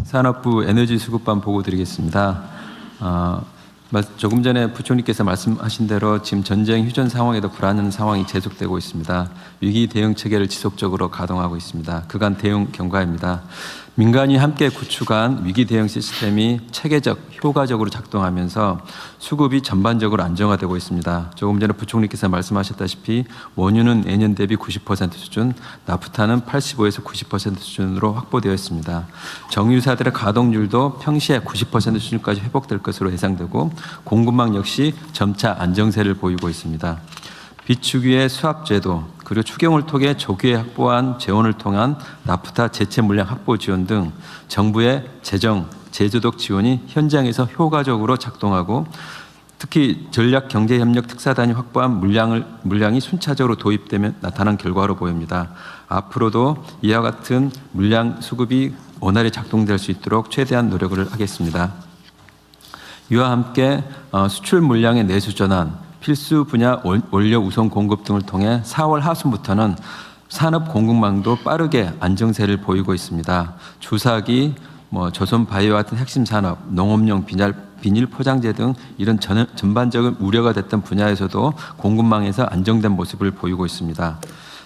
산업부 에너지수급반 보고 드리겠습니다. 조금 전에 부총리께서 말씀하신 대로 지금 전쟁 휴전 상황에도 불안한 상황이 계속되고 있습니다. 위기 대응 체계를 지속적으로 가동하고 있습니다. 그간 대응 경과입니다. 민간이 함께 구축한 위기 대응 시스템이 체계적, 효과적으로 작동하면서 수급이 전반적으로 안정화되고 있습니다. 조금 전에 부총리께서 말씀하셨다시피 원유는 예년 대비 90% 수준, 나프타는 85에서 90% 수준으로 확보되어 있습니다. 정유사들의 가동률도 평시에 90% 수준까지 회복될 것으로 예상되고 공급망 역시 점차 안정세를 보이고 있습니다. 비축유의 수합제도 그리고 추경을 통해 조기에 확보한 재원을 통한 나프타 제체 물량 확보 지원 등 정부의 재정, 제조적 지원이 현장에서 효과적으로 작동하고 특히 전략경제협력 특사단이 확보한 물량이 순차적으로 도입되면 나타난 결과로 보입니다. 앞으로도 이와 같은 물량 수급이 원활히 작동될 수 있도록 최대한 노력을 하겠습니다. 이와 함께 수출 물량의 내수 전환, 필수 분야 원료 우선 공급 등을 통해 4월 하순부터는 산업 공급망도 빠르게 안정세를 보이고 있습니다. 주사기, 조선 바이오 같은 핵심 산업, 농업용 비닐 포장재 등 이런 전반적인 우려가 됐던 분야에서도 공급망에서 안정된 모습을 보이고 있습니다.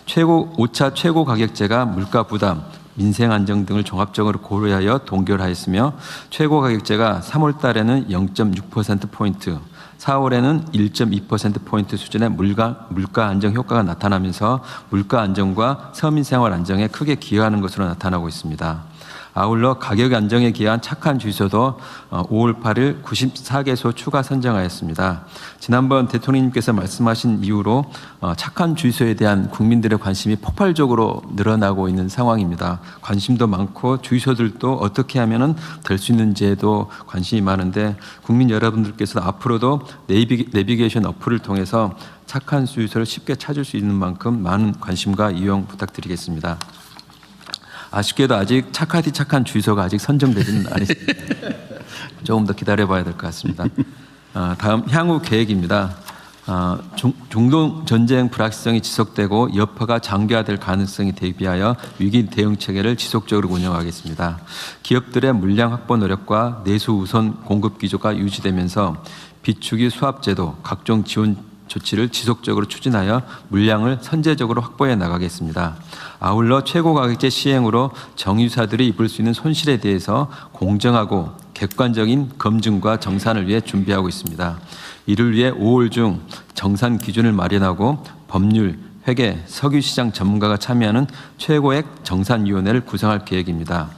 5차 최고 가격제가 물가 부담, 민생 안정 등을 종합적으로 고려하여 동결하였으며 최고 가격제가 3월 달에는 0.6%포인트, 4월에는 1.2%포인트 수준의 물가 안정 효과가 나타나면서 물가 안정과 서민 생활 안정에 크게 기여하는 것으로 나타나고 있습니다. 아울러 가격 안정에 기여한 착한 주유소도 5월 8일 94개소 추가 선정하였습니다. 지난번 대통령님께서 말씀하신 이후로 착한 주유소에 대한 국민들의 관심이 폭발적으로 늘어나고 있는 상황입니다. 관심도 많고 주유소들도 어떻게 하면 될 수 있는지에도 관심이 많은데 국민 여러분들께서 앞으로도 내비게이션 어플을 통해서 착한 주유소를 쉽게 찾을 수 있는 만큼 많은 관심과 이용 부탁드리겠습니다. 아쉽게도 아직 착한 주유소가 아직 선정되지는 않았습니다. 조금 더 기다려봐야 될 것 같습니다. 다음 향후 계획입니다. 중동 전쟁 불확실성이 지속되고 여파가 장기화될 가능성에 대비하여 위기 대응 체계를 지속적으로 운영하겠습니다. 기업들의 물량 확보 노력과 내수 우선 공급 기조가 유지되면서 비축유 수합제도, 각종 지원 조치를 지속적으로 추진하여 물량을 선제적으로 확보해 나가겠습니다. 아울러 최고가격제 시행으로 정유사들이 입을 수 있는 손실에 대해서 공정하고 객관적인 검증과 정산을 위해 준비하고 있습니다. 이를 위해 5월 중 정산 기준을 마련하고 법률, 회계, 석유시장 전문가가 참여하는 최고액 정산위원회를 구성할 계획입니다.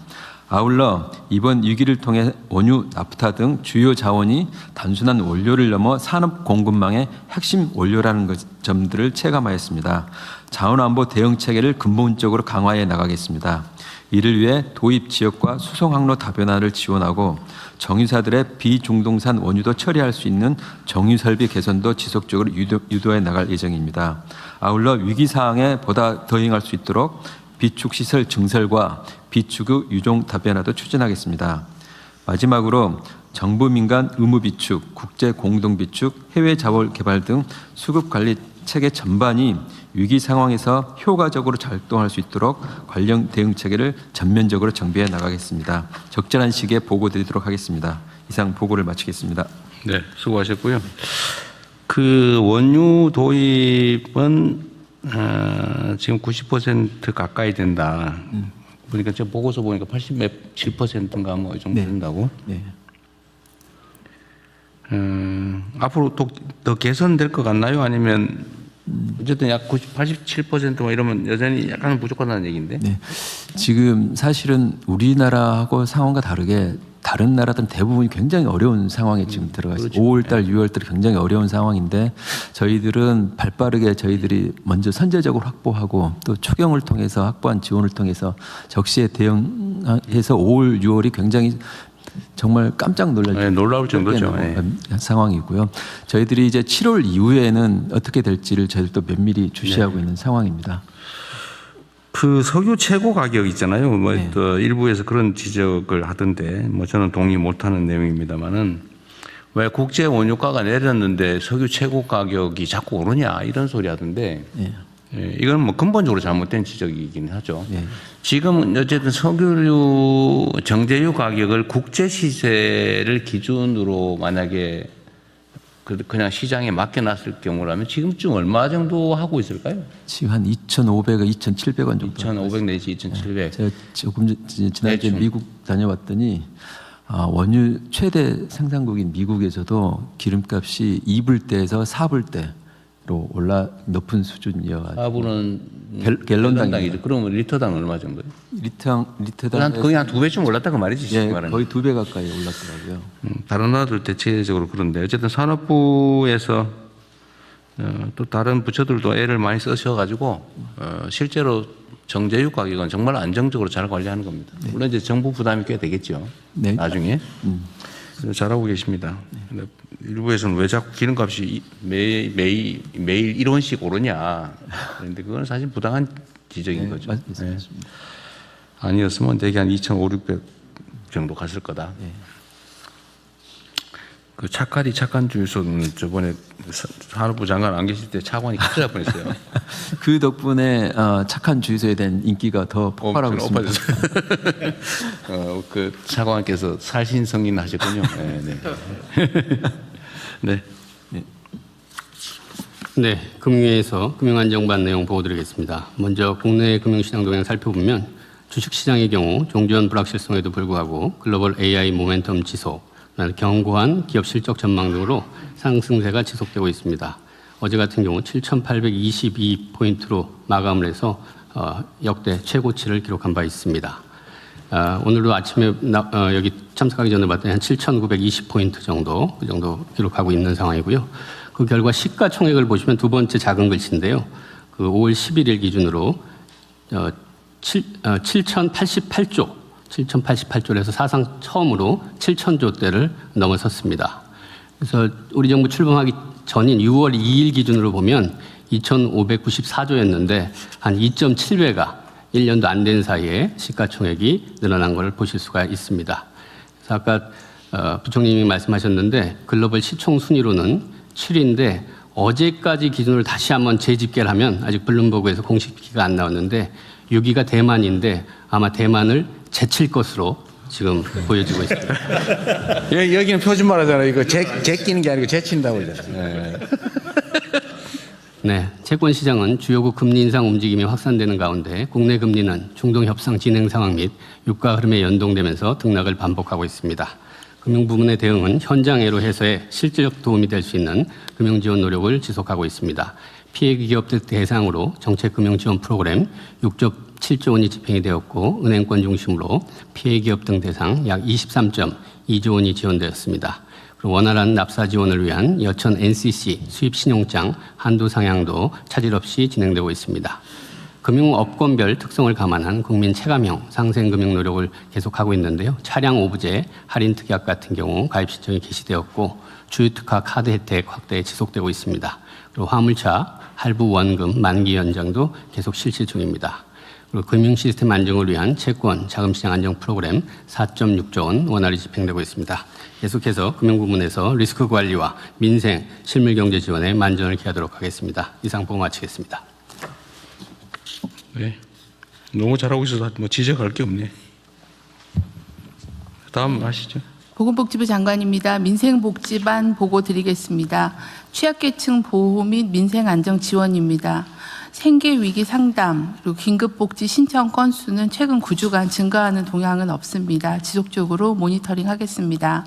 아울러 이번 위기를 통해 원유, 나프타 등 주요 자원이 단순한 원료를 넘어 산업 공급망의 핵심 원료라는 점들을 체감하였습니다. 자원안보 대응 체계를 근본적으로 강화해 나가겠습니다. 이를 위해 도입 지역과 수송 항로 다변화를 지원하고 정유사들의 비중동산 원유도 처리할 수 있는 정유 설비 개선도 지속적으로 유도해 나갈 예정입니다. 아울러 위기 사항에 보다 대응할 수 있도록 비축 시설 증설과 비축유 유종 다변화도 추진하겠습니다. 마지막으로 정부 민간 의무 비축, 국제 공동 비축, 해외 자원 개발 등 수급 관리 체계 전반이 위기 상황에서 효과적으로 작동할 수 있도록 관련 대응 체계를 전면적으로 정비해 나가겠습니다. 적절한 시기에 보고 드리도록 하겠습니다. 이상 보고를 마치겠습니다. 네, 수고하셨고요. 그 원유 도입은 지금 90% 가까이 된다. 보니까 저 보고서 보니까 87%인가 뭐 이 정도 된다고. 네. 앞으로 더 개선될 것 같나요? 아니면 어쨌든 약 87% 뭐 이러면 여전히 약간 부족하다는 얘기인데. 네. 지금 사실은 우리나라하고 상황과 다르게 다른 나라들은 대부분 굉장히 어려운 상황에 지금 들어가 있습니다. 그렇죠. 5월달, 6월달 굉장히 어려운 상황인데 저희들은 발빠르게 저희들이 먼저 선제적으로 확보하고 또 추경을 통해서 확보한 지원을 통해서 적시에 대응해서 5월, 6월이 굉장히 정말 깜짝 놀라울 정도죠. 상황이고요. 저희들이 이제 7월 이후에는 어떻게 될지를 저희들도 면밀히 주시하고 있는 상황입니다. 그 석유 최고 가격 있잖아요. 또 일부에서 그런 지적을 하던데 저는 동의 못하는 내용입니다만은 왜 국제 원유가가 내렸는데 석유 최고 가격이 자꾸 오르냐 이런 소리 하던데 예, 이건 뭐 근본적으로 잘못된 지적이긴 하죠. 예. 지금 어쨌든 석유류 정제유 가격을 국제 시세를 기준으로 만약에 그냥 시장에 맡겨놨을 경우라면 지금쯤 얼마 정도 하고 있을까요? 지금 한 2,500원, 2,700원 정도. 2,500 내지 2,700. 제가 조금 지난주에 대충. 미국 다녀왔더니 원유 최대 생산국인 미국에서도 기름값이 2불대에서 4불대로 높은 수준이어가지고 하부는 갤런당이죠. 그러면 리터당 얼마 정도예요? 리터당 거의 한 2배쯤 올랐다고 말이지. 예, 말하는. 거의 2배 가까이 올랐더라고요. 다른 나라들 대체적으로 그런데 어쨌든 산업부에서 또 다른 부처들도 애를 많이 쓰셔가지고 실제로 정제유 가격은 정말 안정적으로 잘 관리하는 겁니다. 물론 이제 정부 부담이 꽤 되겠죠. 네. 나중에 잘하고 계십니다. 근데 일부에서는 왜 자꾸 기름값이 매일 1원씩 오르냐. 그런데 그건 사실 부당한 지적인 거죠. 맞습니다. 아니었으면 대개 한 2,500, 600 정도 갔을 거다. 네. 그 착한 주유소는 저번에 산업부 장관 안 계실 때 차관이 큰일 날 뻔했어요. 그 덕분에 착한 주유소에 대한 인기가 더 폭발하고 있습니다. 그 차관께서 살신성인 하셨군요. 네. 네. 네. 네, 금융위에서 금융안정반 내용 보고드리겠습니다. 먼저 국내 금융시장 동향 살펴보면 주식시장의 경우 종전 불확실성에도 불구하고 글로벌 AI 모멘텀 지속, 견고한 기업 실적 전망 등으로 상승세가 지속되고 있습니다. 어제 같은 경우 7,822포인트로 마감을 해서 역대 최고치를 기록한 바 있습니다. 오늘도 아침에 여기 참석하기 전에 봤더니 한 7,920포인트 정도, 그 정도 기록하고 있는 상황이고요. 그 결과 시가총액을 보시면 두 번째 작은 글씨인데요. 그 5월 11일 기준으로 7,088조에서 사상 처음으로 7,000조대를 넘어섰습니다. 그래서 우리 정부 출범하기 전인 6월 2일 기준으로 보면 2,594조였는데 한 2.7배가 1년도 안 된 사이에 시가총액이 늘어난 것을 보실 수가 있습니다. 그래서 아까 부총님이 말씀하셨는데 글로벌 시총 순위로는 7위인데 어제까지 기준으로 다시 한번 재집계를 하면 아직 블룸버그에서 공식기가 안 나왔는데 6위가 대만인데 아마 대만을 제칠 것으로 지금 보여지고 있습니다. 여기는 표준말 하잖아요. 이거 제끼는 게 아니고 제친다고 그러잖아요. 네, 채권 시장은 주요국 금리 인상 움직임이 확산되는 가운데 국내 금리는 중동 협상 진행 상황 및 유가 흐름에 연동되면서 등락을 반복하고 있습니다. 금융 부문의 대응은 현장 애로 해소에 실질적 도움이 될 수 있는 금융 지원 노력을 지속하고 있습니다. 피해 기업들 대상으로 정책 금융 지원 프로그램 6.7조 원이 집행이 되었고 은행권 중심으로 피해 기업 등 대상 약 23.2조 원이 지원되었습니다. 그리고 원활한 납사 지원을 위한 여천 NCC 수입 신용장 한도 상향도 차질 없이 진행되고 있습니다. 금융업권별 특성을 감안한 국민 체감형 상생금융 노력을 계속하고 있는데요. 차량 오부제, 할인 특약 같은 경우 가입 신청이 개시되었고 주유특화 카드 혜택 확대 지속되고 있습니다. 그리고 화물차, 할부 원금 만기 연장도 계속 실시 중입니다. 그리고 금융 시스템 안정을 위한 채권 자금시장 안정 프로그램 4.6조 원 원활히 집행되고 있습니다. 계속해서 금융부문에서 리스크 관리와 민생, 실물 경제 지원에 만전을 기하도록 하겠습니다. 이상 보고 마치겠습니다. 네. 너무 잘하고 있어서 뭐 지적할 게 없네. 다음 하시죠. 보건복지부 장관입니다. 민생복지반 보고 드리겠습니다. 취약계층 보호 및 민생안정 지원입니다. 생계위기 상담 그리고 긴급복지 신청 건수는 최근 9주간 증가하는 동향은 없습니다. 지속적으로 모니터링하겠습니다.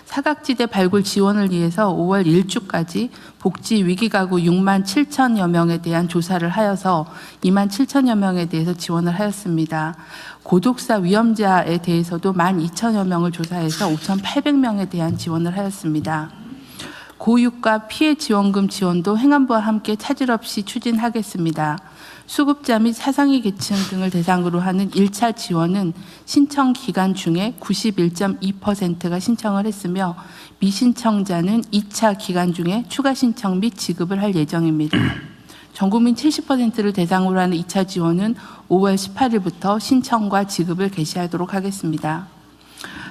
사각지대 발굴 지원을 위해서 5월 1주까지 복지 위기가구 6만 7천여 명에 대한 조사를 하여서 2만 7천여 명에 대해서 지원을 하였습니다. 고독사 위험자에 대해서도 1만 2천여 명을 조사해서 5,800명에 대한 지원을 하였습니다. 고유가 피해 지원금 지원도 행안부와 함께 차질 없이 추진하겠습니다. 수급자 및 사상위 계층 등을 대상으로 하는 1차 지원은 신청 기간 중에 91.2%가 신청을 했으며 미신청자는 2차 기간 중에 추가 신청 및 지급을 할 예정입니다. 전국민 70%를 대상으로 하는 2차 지원은 5월 18일부터 신청과 지급을 개시하도록 하겠습니다.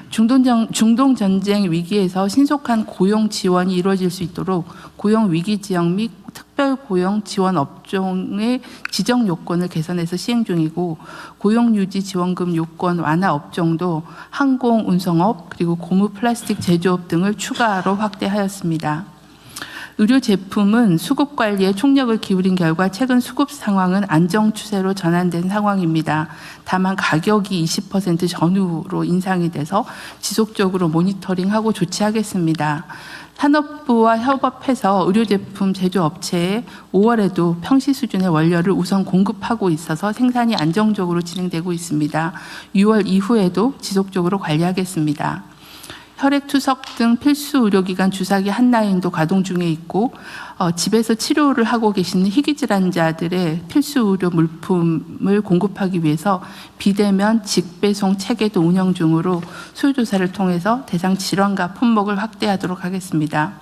중동 전쟁 위기에서 신속한 고용 지원이 이루어질 수 있도록 고용 위기 지역 및 특별 고용 지원 업종의 지정 요건을 개선해서 시행 중이고 고용 유지 지원금 요건 완화 업종도 항공 운송업 그리고 고무 플라스틱 제조업 등을 추가로 확대하였습니다. 의료 제품은 수급 관리에 총력을 기울인 결과 최근 수급 상황은 안정 추세로 전환된 상황입니다. 다만 가격이 20% 전후로 인상이 돼서 지속적으로 모니터링하고 조치하겠습니다. 산업부와 협업해서 의료제품 제조업체에 5월에도 평시 수준의 원료를 우선 공급하고 있어서 생산이 안정적으로 진행되고 있습니다. 6월 이후에도 지속적으로 관리하겠습니다. 혈액투석 등 필수 의료기관 주사기 한 라인도 가동 중에 있고 집에서 치료를 하고 계시는 희귀질환자들의 필수 의료 물품을 공급하기 위해서 비대면 직배송 체계도 운영 중으로 수요조사를 통해서 대상 질환과 품목을 확대하도록 하겠습니다.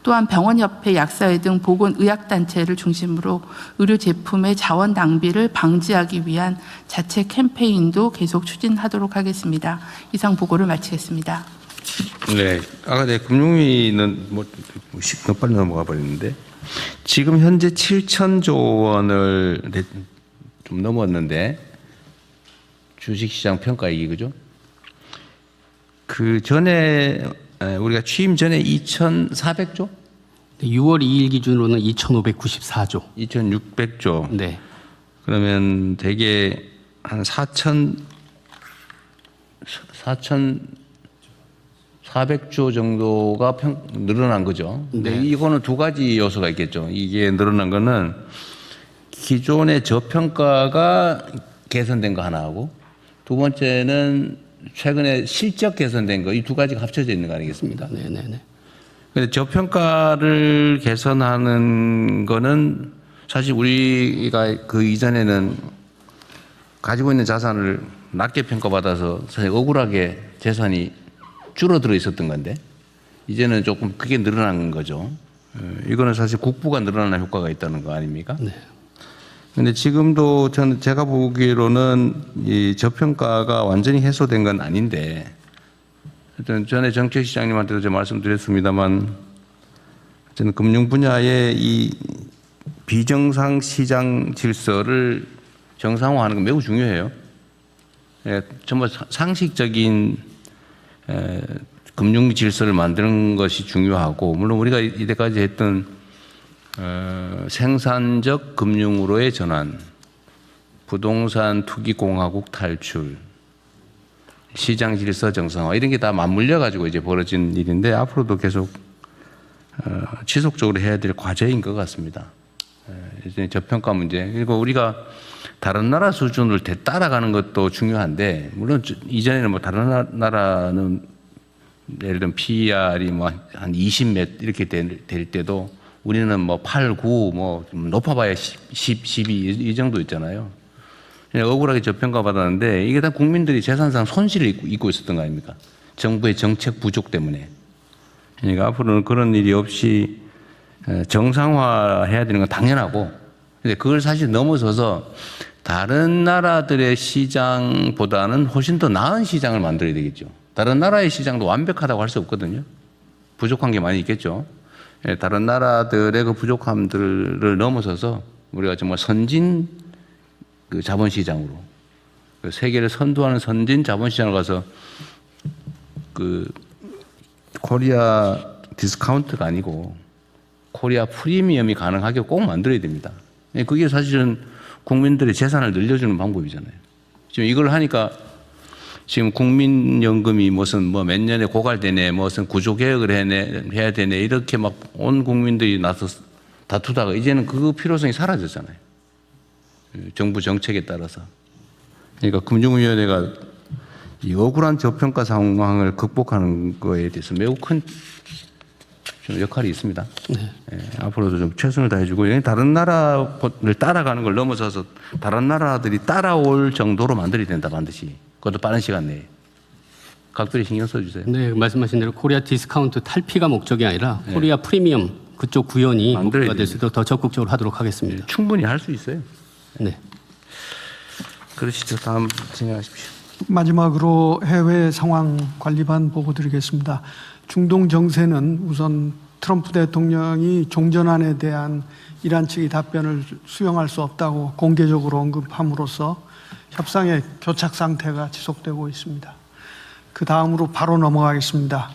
또한 병원협회, 약사회 등 보건의학단체를 중심으로 의료제품의 자원 낭비를 방지하기 위한 자체 캠페인도 계속 추진하도록 하겠습니다. 이상 보고를 마치겠습니다. 네, 아까 내 금융위는 너무 빨리 넘어가 버렸는데 지금 현재 7천조 원을 좀 넘었는데 주식시장 평가이익이 그죠? 그 전에 우리가 취임 전에 2,400조? 6월 2일 기준으로는 2,594조. 2,600조. 네. 그러면 대개 한 4,400조 정도가 늘어난 거죠. 근데 네. 이거는 두 가지 요소가 있겠죠. 이게 늘어난 거는 기존의 저평가가 개선된 거 하나하고 두 번째는 최근에 실적 개선된 거 이 두 가지가 합쳐져 있는 거 아니겠습니까? 네네네. 근데 저평가를 개선하는 거는 사실 우리가 그 이전에는 가지고 있는 자산을 낮게 평가받아서 사실 억울하게 재산이 줄어들어 있었던 건데 이제는 조금 크게 늘어난 거죠. 이거는 사실 국부가 늘어나는 효과가 있다는 거 아닙니까? 네. 근데 지금도 제가 보기로는 이 저평가가 완전히 해소된 건 아닌데 하여튼 전에 정책시장님한테도 제가 말씀드렸습니다만 저는 금융 분야의 이 비정상 시장 질서를 정상화하는 건 매우 중요해요. 정말 상식적인 금융 질서를 만드는 것이 중요하고 물론 우리가 이때까지 했던 생산적 금융으로의 전환, 부동산 투기 공화국 탈출, 시장 질서 정상화 이런 게 다 맞물려 가지고 이제 벌어진 일인데 앞으로도 계속 지속적으로 해야 될 과제인 것 같습니다. 이제 저평가 문제 그리고 우리가 다른 나라 수준을 따라가는 것도 중요한데 물론 이전에는 뭐 다른 나라는 예를 들면 PER이 뭐 한 20몇 이렇게 될 때도 우리는 뭐 8, 9 뭐 높아봐야 10, 12 이 정도 있잖아요. 억울하게 저평가 받았는데 이게 다 국민들이 재산상 손실을 입고 있었던 거 아닙니까? 정부의 정책 부족 때문에. 그러니까 앞으로는 그런 일이 없이 정상화해야 되는 건 당연하고 근데 그걸 사실 넘어서서 다른 나라들의 시장보다는 훨씬 더 나은 시장을 만들어야 되겠죠. 다른 나라의 시장도 완벽하다고 할 수 없거든요. 부족한 게 많이 있겠죠. 다른 나라들의 그 부족함들을 넘어서서 우리가 정말 선진 그 자본시장으로 세계를 선도하는 선진 자본시장으로 가서 그 코리아 디스카운트가 아니고 코리아 프리미엄이 가능하게 꼭 만들어야 됩니다. 그게 사실은 국민들의 재산을 늘려주는 방법이잖아요. 지금 이걸 하니까 지금 국민연금이 무슨 뭐 몇 년에 고갈되네, 무슨 구조개혁을 해야 되네, 이렇게 막 온 국민들이 나서 다투다가 이제는 그 필요성이 사라졌잖아요. 정부 정책에 따라서. 그러니까 금융위원회가 이 억울한 저평가 상황을 극복하는 거에 대해서 매우 큰 좀 역할이 있습니다. 네. 앞으로도 좀 최선을 다해주고 다른 나라를 따라가는 걸 넘어서서 다른 나라들이 따라올 정도로 만들어야 된다 반드시. 그것도 빠른 시간 내에. 각별히 신경 써주세요. 네, 말씀하신 대로 코리아 디스카운트 탈피가 목적이 아니라 코리아 프리미엄 그쪽 구현이 목표가 될 수 있도록 더 적극적으로 하도록 하겠습니다. 충분히 할 수 있어요. 네. 그러시죠. 다음 진행하십시오. 마지막으로 해외 상황 관리반 보고 드리겠습니다. 중동 정세는 우선 트럼프 대통령이 종전안에 대한 이란 측의 답변을 수용할 수 없다고 공개적으로 언급함으로써 협상의 교착 상태가 지속되고 있습니다. 그 다음으로 바로 넘어가겠습니다.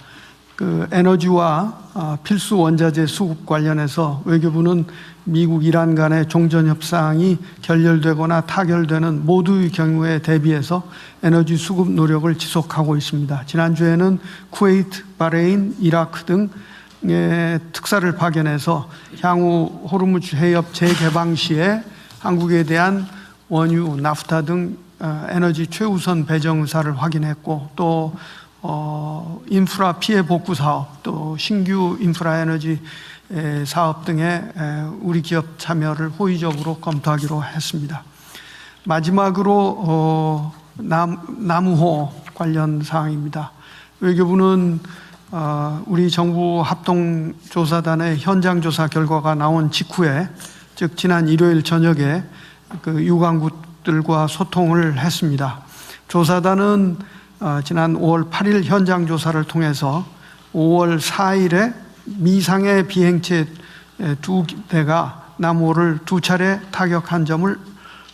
에너지와 필수 원자재 수급 관련해서 외교부는 미국, 이란 간의 종전 협상이 결렬되거나 타결되는 모두의 경우에 대비해서 에너지 수급 노력을 지속하고 있습니다. 지난주에는 쿠웨이트, 바레인, 이라크 등의 특사를 파견해서 향후 호르무즈 해협 재개방 시에 한국에 대한 원유, 나프타 등 에너지 최우선 배정 의사를 확인했고, 또 인프라 피해 복구 사업, 또 신규 인프라 에너지 사업 등에 우리 기업 참여를 호의적으로 검토하기로 했습니다. 마지막으로 나무호 관련 사항입니다. 외교부는 우리 정부 합동조사단의 현장 조사 결과가 나온 직후에, 즉 지난 일요일 저녁에 유관국들과 소통을 했습니다. 조사단은 지난 5월 8일 현장 조사를 통해서 5월 4일에 미상의 비행체 2대가 남호를 2차례 타격한 점을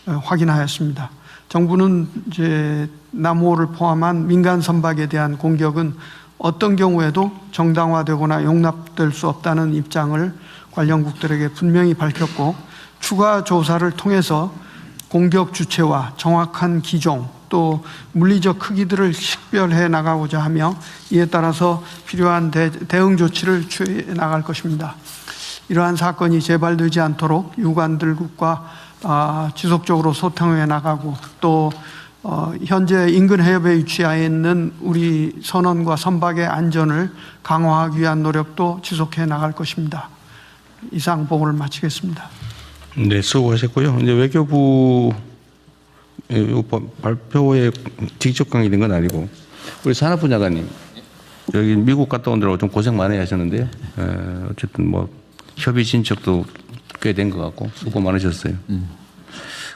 확인하였습니다. 정부는 이제 남호를 포함한 민간 선박에 대한 공격은 어떤 경우에도 정당화되거나 용납될 수 없다는 입장을 관련국들에게 분명히 밝혔고, 추가 조사를 통해서 공격 주체와 정확한 기종, 또 물리적 크기들을 식별해 나가고자 하며 이에 따라서 필요한 대응 조치를 취해 나갈 것입니다. 이러한 사건이 재발되지 않도록 유관들국과 지속적으로 소통해 나가고, 또 현재 인근 해협에 위치해 있는 우리 선원과 선박의 안전을 강화하기 위한 노력도 지속해 나갈 것입니다. 이상 보고를 마치겠습니다. 네, 수고하셨고요. 이제 외교부 발표에 직접 관계된 건 아니고, 우리 산업부 장관님, 여기 미국 갔다 온다고 좀 고생 많이 하셨는데요. 어쨌든 뭐 협의 진척도 꽤 된 것 같고 수고 많으셨어요.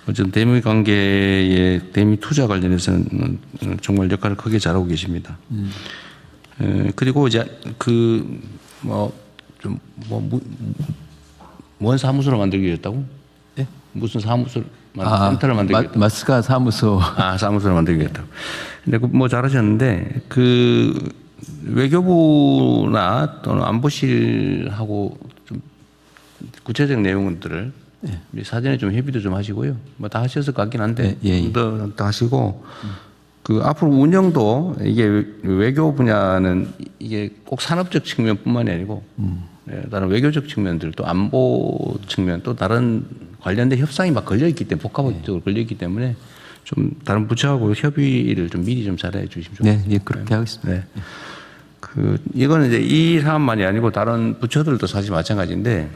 어쨌든 대미 관계의 대미 투자 관련해서는 정말 역할을 크게 잘하고 계십니다. 그리고 이제 뭔 사무소를 만들기 위했다고? 예? 무슨 사무소를 센터를 만들기 위했다고? 마스카 사무소. 사무소를 만들기 위했다고. 근데 뭐 잘하셨는데, 외교부나 또는 안보실하고 좀 구체적 내용들을 사전에 좀 협의도 좀 하시고요. 뭐 다 하셨을 것 같긴 한데, 더 하시고, 앞으로 운영도 이게 외교 분야는 이게 꼭 산업적 측면뿐만이 아니고, 다른 외교적 측면들, 또 안보 측면, 또 다른 관련된 협상이 막 걸려있기 때문에, 복합적으로 걸려있기 때문에 좀 다른 부처하고 협의를 좀 미리 좀 잘해 주시면 좋겠습니다. 네, 그렇게 하겠습니다. 네. 이거는 이제 이 사안만이 아니고 다른 부처들도 사실 마찬가지인데,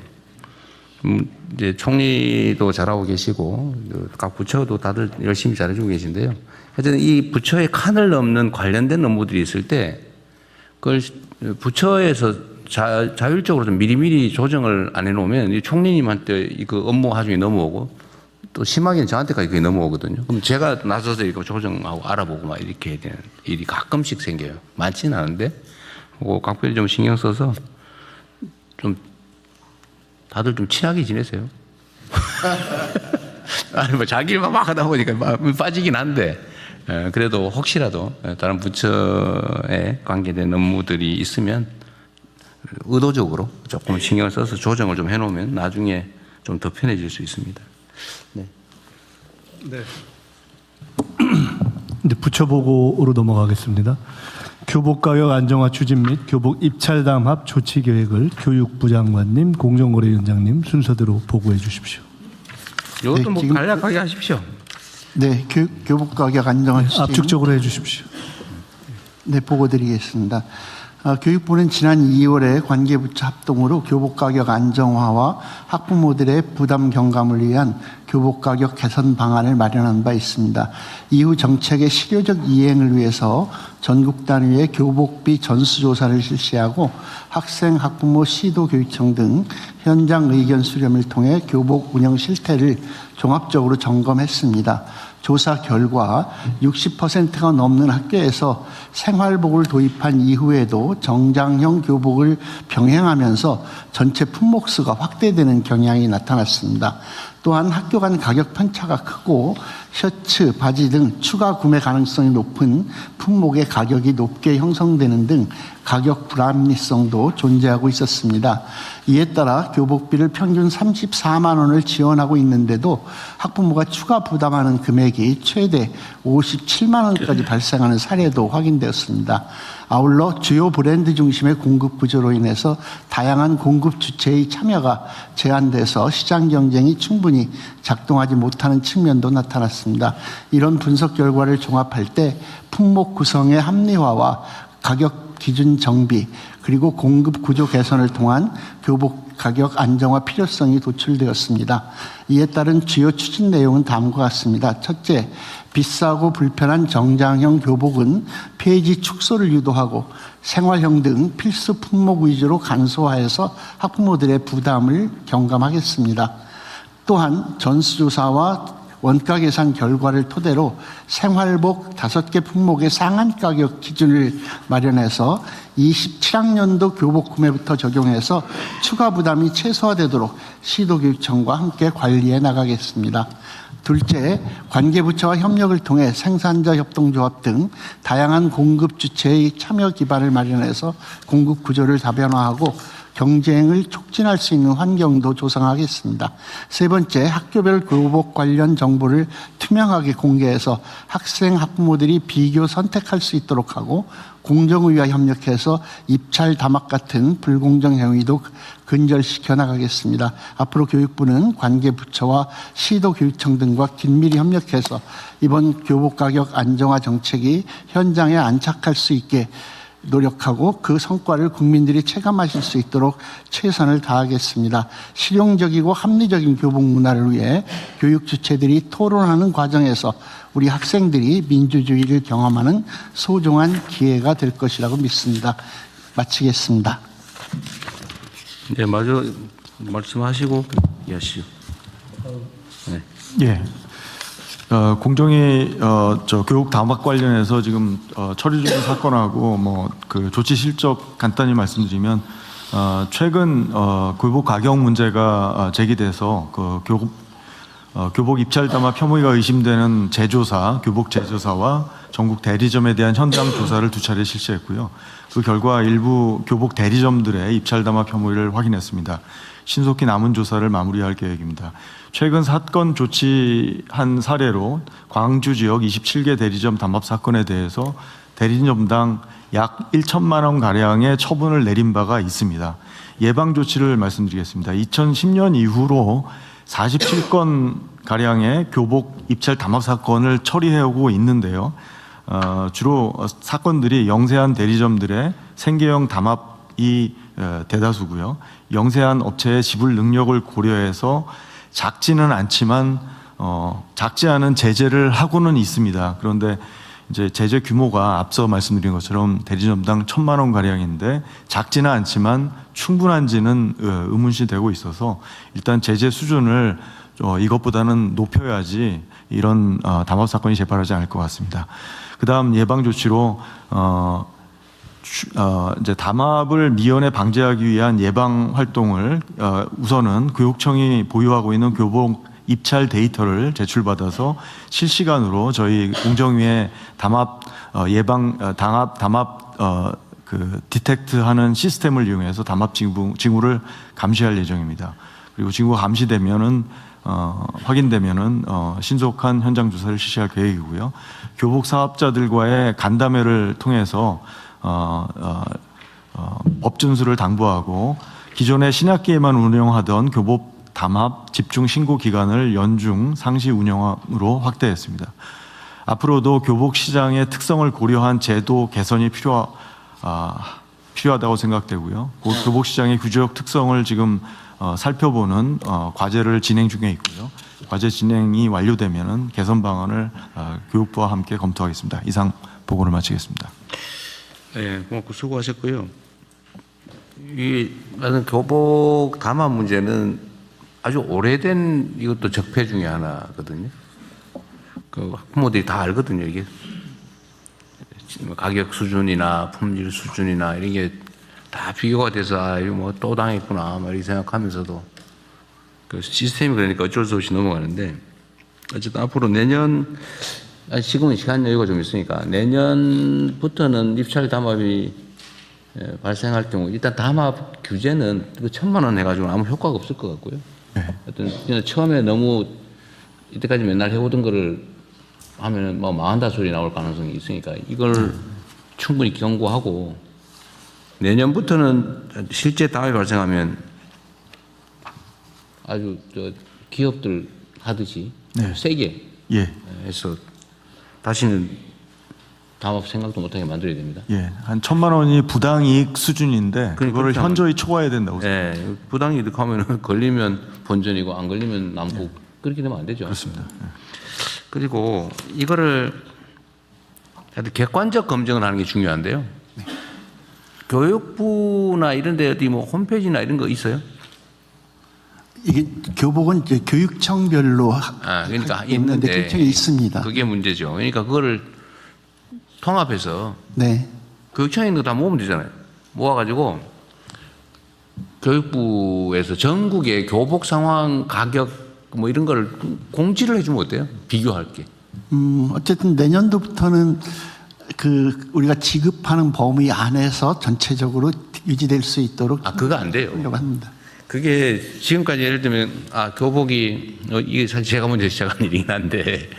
이제 총리도 잘하고 계시고, 각 부처도 다들 열심히 잘해주고 계신데요. 하여튼 이 부처의 칸을 넘는 관련된 업무들이 있을 때, 그걸 부처에서 자율적으로 좀 미리미리 조정을 안 해놓으면 이 총리님한테 그 업무 하중에 넘어오고, 또 심하게는 저한테까지 그게 넘어오거든요. 그럼 제가 나서서 이거 조정하고 알아보고 막 이렇게 해야 되는 일이 가끔씩 생겨요. 많지는 않은데, 각별히 좀 신경 써서 좀 다들 좀 친하게 지내세요. 아니, 뭐 자기 일만 막 하다 보니까 빠지긴 한데, 그래도 혹시라도 다른 부처에 관계된 업무들이 있으면 의도적으로 조금 신경을 써서 조정을 좀 해놓으면 나중에 좀 더 편해질 수 있습니다. 네. 네. 이제 부처 보고로 넘어가겠습니다. 교복 가격 안정화 추진 및 교복 입찰 담합 조치 계획을 교육부 장관님, 공정거래위원장님 순서대로 보고해 주십시오. 이것도 뭐 간략하게 하십시오. 네, 교복 가격 안정화 추진. 압축적으로 해 주십시오. 네, 보고 드리겠습니다. 교육부는 지난 2월에 관계부처 합동으로 교복 가격 안정화와 학부모들의 부담 경감을 위한 교복 가격 개선 방안을 마련한 바 있습니다. 이후 정책의 실효적 이행을 위해서 전국 단위의 교복비 전수조사를 실시하고 학생, 학부모, 시도교육청 등 현장 의견 수렴을 통해 교복 운영 실태를 종합적으로 점검했습니다. 조사 결과 60%가 넘는 학교에서 생활복을 도입한 이후에도 정장형 교복을 병행하면서 전체 품목수가 확대되는 경향이 나타났습니다. 또한 학교 간 가격 편차가 크고 셔츠, 바지 등 추가 구매 가능성이 높은 품목의 가격이 높게 형성되는 등 가격 불합리성도 존재하고 있었습니다. 이에 따라 교복비를 평균 34만 원을 지원하고 있는데도 학부모가 추가 부담하는 금액이 최대 57만 원까지 발생하는 사례도 확인되었습니다. 아울러 주요 브랜드 중심의 공급 구조로 인해서 다양한 공급 주체의 참여가 제한돼서 시장 경쟁이 충분히 작동하지 못하는 측면도 나타났습니다. 이런 분석 결과를 종합할 때 품목 구성의 합리화와 가격 기준 정비 그리고 공급 구조 개선을 통한 교복 가격 안정화 필요성이 도출되었습니다. 이에 따른 주요 추진 내용은 다음과 같습니다. 첫째, 비싸고 불편한 정장형 교복은 폐지 축소를 유도하고 생활형 등 필수 품목 위주로 간소화해서 학부모들의 부담을 경감하겠습니다. 또한 전수조사와 원가 계산 결과를 토대로 생활복 5개 품목의 상한 가격 기준을 마련해서 27학년도 교복 구매부터 적용해서 추가 부담이 최소화되도록 시도교육청과 함께 관리해 나가겠습니다. 둘째, 관계부처와 협력을 통해 생산자 협동조합 등 다양한 공급 주체의 참여 기반을 마련해서 공급 구조를 다변화하고 경쟁을 촉진할 수 있는 환경도 조성하겠습니다. 세 번째, 학교별 교복 관련 정보를 투명하게 공개해서 학생, 학부모들이 비교 선택할 수 있도록 하고 공정위와 협력해서 입찰 담합 같은 불공정 행위도 근절시켜 나가겠습니다. 앞으로 교육부는 관계부처와 시도교육청 등과 긴밀히 협력해서 이번 교복 가격 안정화 정책이 현장에 안착할 수 있게 노력하고 그 성과를 국민들이 체감하실 수 있도록 최선을 다하겠습니다. 실용적이고 합리적인 교복 문화를 위해 교육 주체들이 토론하는 과정에서 우리 학생들이 민주주의를 경험하는 소중한 기회가 될 것이라고 믿습니다. 마치겠습니다. 네, 마저 말씀하시고 이해하시죠. 네. 예. 공정위 저 교육 담합 관련해서 지금 처리 중인 사건하고 뭐 그 조치 실적 간단히 말씀드리면 최근 교복 가격 문제가 제기돼서 그 교복 입찰 담합 혐의가 의심되는 제조사, 교복 제조사와 전국 대리점에 대한 현장 조사를 2차례 실시했고요. 그 결과 일부 교복 대리점들의 입찰 담합 혐의를 확인했습니다. 신속히 남은 조사를 마무리할 계획입니다. 최근 사건 조치한 사례로 광주 지역 27개 대리점 담합 사건에 대해서 대리점당 약 1천만 원 가량의 처분을 내린 바가 있습니다. 예방 조치를 말씀드리겠습니다. 2010년 이후로 47건 가량의 교복 입찰 담합 사건을 처리해오고 있는데요. 주로 사건들이 영세한 대리점들의 생계형 담합이 대다수고요. 영세한 업체의 지불 능력을 고려해서 작지는 않지만 작지 않은 제재를 하고는 있습니다. 그런데 이제 제재 규모가 앞서 말씀드린 것처럼 대리점당 1,000만 원 가량인데 작지는 않지만 충분한지는 의문시 되고 있어서 일단 제재 수준을 이것보다는 높여야지 이런 담합 사건이 재발하지 않을 것 같습니다. 그다음 예방 조치로 이제 담합을 미연에 방지하기 위한 예방 활동을 우선은 교육청이 보유하고 있는 교복 입찰 데이터를 제출받아서 실시간으로 저희 공정위에 담합 예방 담합 그 디텍트하는 시스템을 이용해서 담합 징후를 감시할 예정입니다. 그리고 징후가 감시되면은 확인되면은 신속한 현장 조사를 실시할 계획이고요. 교복 사업자들과의 간담회를 통해서 법 준수를 당부하고 기존에 신학기에만 운영하던 교복 담합 집중 신고 기간을 연중 상시 운영으로 확대했습니다. 앞으로도 교복 시장의 특성을 고려한 제도 개선이 필요하다고 생각되고요. 교복 시장의 규제적 특성을 지금 살펴보는 과제를 진행 중에 있고요. 과제 진행이 완료되면은 개선 방안을 교육부와 함께 검토하겠습니다. 이상 보고를 마치겠습니다. 네, 고맙고 수고하셨고요. 이 교복 담합 문제는 아주 오래된 이것도 적폐 중에 하나거든요. 그 학부모들이 다 알거든요. 이게 가격 수준이나 품질 수준이나 이런 게 다 비교가 돼서 아, 이거 뭐 또 당했구나 막 이렇게 생각하면서도 그 시스템이 그러니까 어쩔 수 없이 넘어가는데 어쨌든 앞으로 내년 지금은 시간 여유가 좀 있으니까 내년부터는 입찰 담합이 발생할 경우 일단 담합 규제는 그 1,000만 원 해가지고 아무 효과가 없을 것 같고요. 어떤 그냥 처음에 너무 이때까지 맨날 해오던 거를 하면은 뭐 망한다 소리 나올 가능성이 있으니까 이걸 충분히 경고하고 내년부터는 실제 담합이 발생하면 아주 기업들 하듯이 네. 세게 예. 해서 다시는 담합 생각도 못하게 만들어야 됩니다. 예. 한 1,000만 원이 부당이익 수준인데 그거를 현저히 초과해야 된다고 생각합니다. 네, 부당이득 하면 걸리면 본전이고 안 걸리면 남고 그렇게 되면 안 되죠. 그렇습니다. 그리고 이거를 하여튼 객관적 검증을 하는 게 중요한데요. 교육부나 이런 데 어디 뭐 홈페이지나 이런 거 있어요? 이게 교복은 이제 교육청별로 그러니까 있는데 있는데 교육청이 있습니다. 그게 문제죠. 그러니까 그거를 통합해서 네. 교육청에 있는 거 다 모으면 되잖아요. 모아가지고 교육부에서 전국의 교복 상황 가격 뭐 이런 걸 공지를 해주면 어때요? 비교할 게. 어쨌든 내년도부터는 그 우리가 지급하는 범위 안에서 전체적으로 유지될 수 있도록 그거 안 돼요. 하려고 합니다. 그게 지금까지 예를 들면 교복이 이게 사실 제가 먼저 시작한 일이긴 한데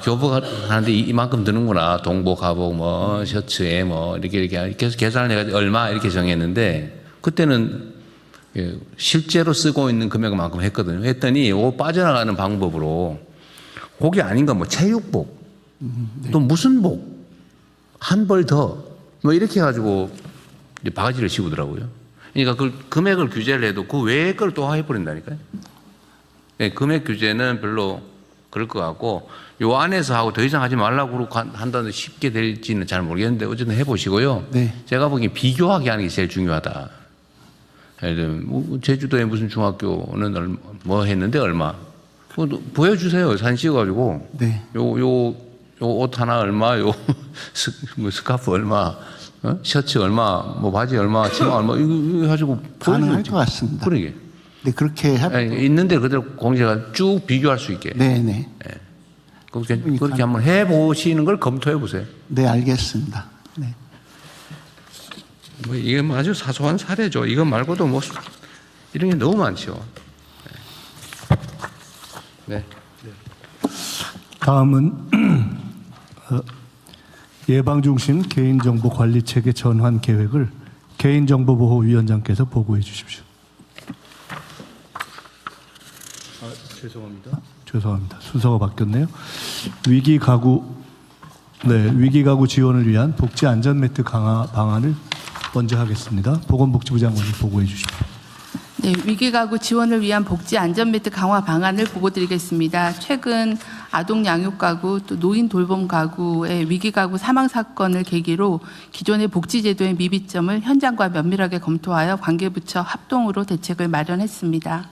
교복 하는데 이만큼 드는구나. 동복, 하복, 뭐 셔츠에 뭐 이렇게 계속 계산을 해가지고 얼마 이렇게 정했는데 그때는 실제로 쓰고 있는 금액만큼 했거든요. 했더니 빠져나가는 방법으로 그게 아닌가 뭐 체육복 또 무슨 복 한 벌 더 뭐 이렇게 해가지고 이제 바가지를 씌우더라고요. 그러니까 그 금액을 규제를 해도 그 외의 걸 또 해버린다니까요. 네, 금액 규제는 별로 그럴 것 같고 요 안에서 하고 더 이상 하지 말라고 한다는 쉽게 될지는 잘 모르겠는데 어쨌든 해보시고요. 네. 제가 보기엔 비교하게 하는 게 제일 중요하다. 예를 들면 제주도에 무슨 중학교는 뭐 했는데 얼마 보여주세요. 사진 찍어가지고 네. 요 옷 하나 얼마, 스카프 얼마, 셔츠 얼마, 뭐 바지 얼마, 치마 얼마 이거 가지고 가능할 것 같습니다. 그러게. 네, 그렇게 있는데 그대로 공제가 쭉 비교할 수 있게. 네네. 그렇게 한번 해보시는 걸 검토해 보세요. 네, 알겠습니다. 네. 뭐 이게 뭐 아주 사소한 사례죠. 이거 말고도 뭐 이런 게 너무 많죠. 네. 다음은 예방중심 개인정보관리체계 전환 계획을 개인정보보호위원장께서 보고해 주십시오. 죄송합니다. 순서가 바뀌었네요. 위기가구 지원을 위한 복지 안전매트 강화 방안을 먼저 하겠습니다. 보건복지부 장관님 보고해 주십시오. 네, 위기가구 지원을 위한 복지 안전매트 강화 방안을 보고드리겠습니다. 최근 아동 양육가구 또 노인 돌봄 가구의 위기가구 사망 사건을 계기로 기존의 복지제도의 미비점을 현장과 면밀하게 검토하여 관계부처 합동으로 대책을 마련했습니다.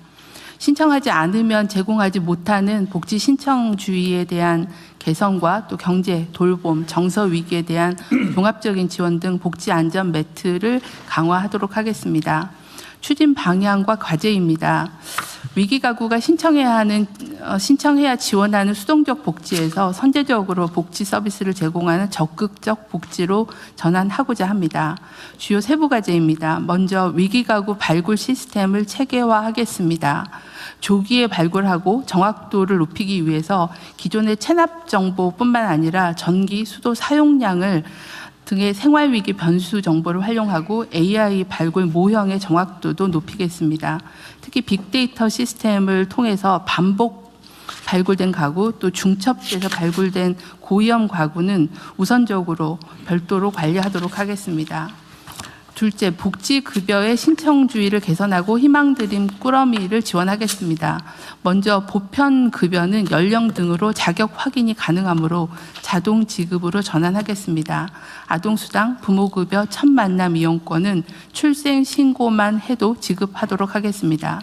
신청하지 않으면 제공하지 못하는 복지 신청 주의에 대한 개선과 또 경제, 돌봄, 정서 위기에 대한 종합적인 지원 등 복지 안전 매트를 강화하도록 하겠습니다. 추진 방향과 과제입니다. 위기가구가 신청해야 지원하는 수동적 복지에서 선제적으로 복지 서비스를 제공하는 적극적 복지로 전환하고자 합니다. 주요 세부 과제입니다. 먼저 위기가구 발굴 시스템을 체계화하겠습니다. 조기에 발굴하고 정확도를 높이기 위해서 기존의 체납 정보뿐만 아니라 전기, 수도 사용량을 등의 생활위기 변수 정보를 활용하고 AI 발굴 모형의 정확도도 높이겠습니다. 특히 빅데이터 시스템을 통해서 반복 발굴된 가구 또 중첩돼서 발굴된 고위험 가구는 우선적으로 별도로 관리하도록 하겠습니다. 둘째, 복지급여의 신청주의를 개선하고 희망드림 꾸러미를 지원하겠습니다. 먼저 보편급여는 연령 등으로 자격 확인이 가능하므로 자동 지급으로 전환하겠습니다. 아동수당, 부모급여, 첫 만남 이용권은 출생 신고만 해도 지급하도록 하겠습니다.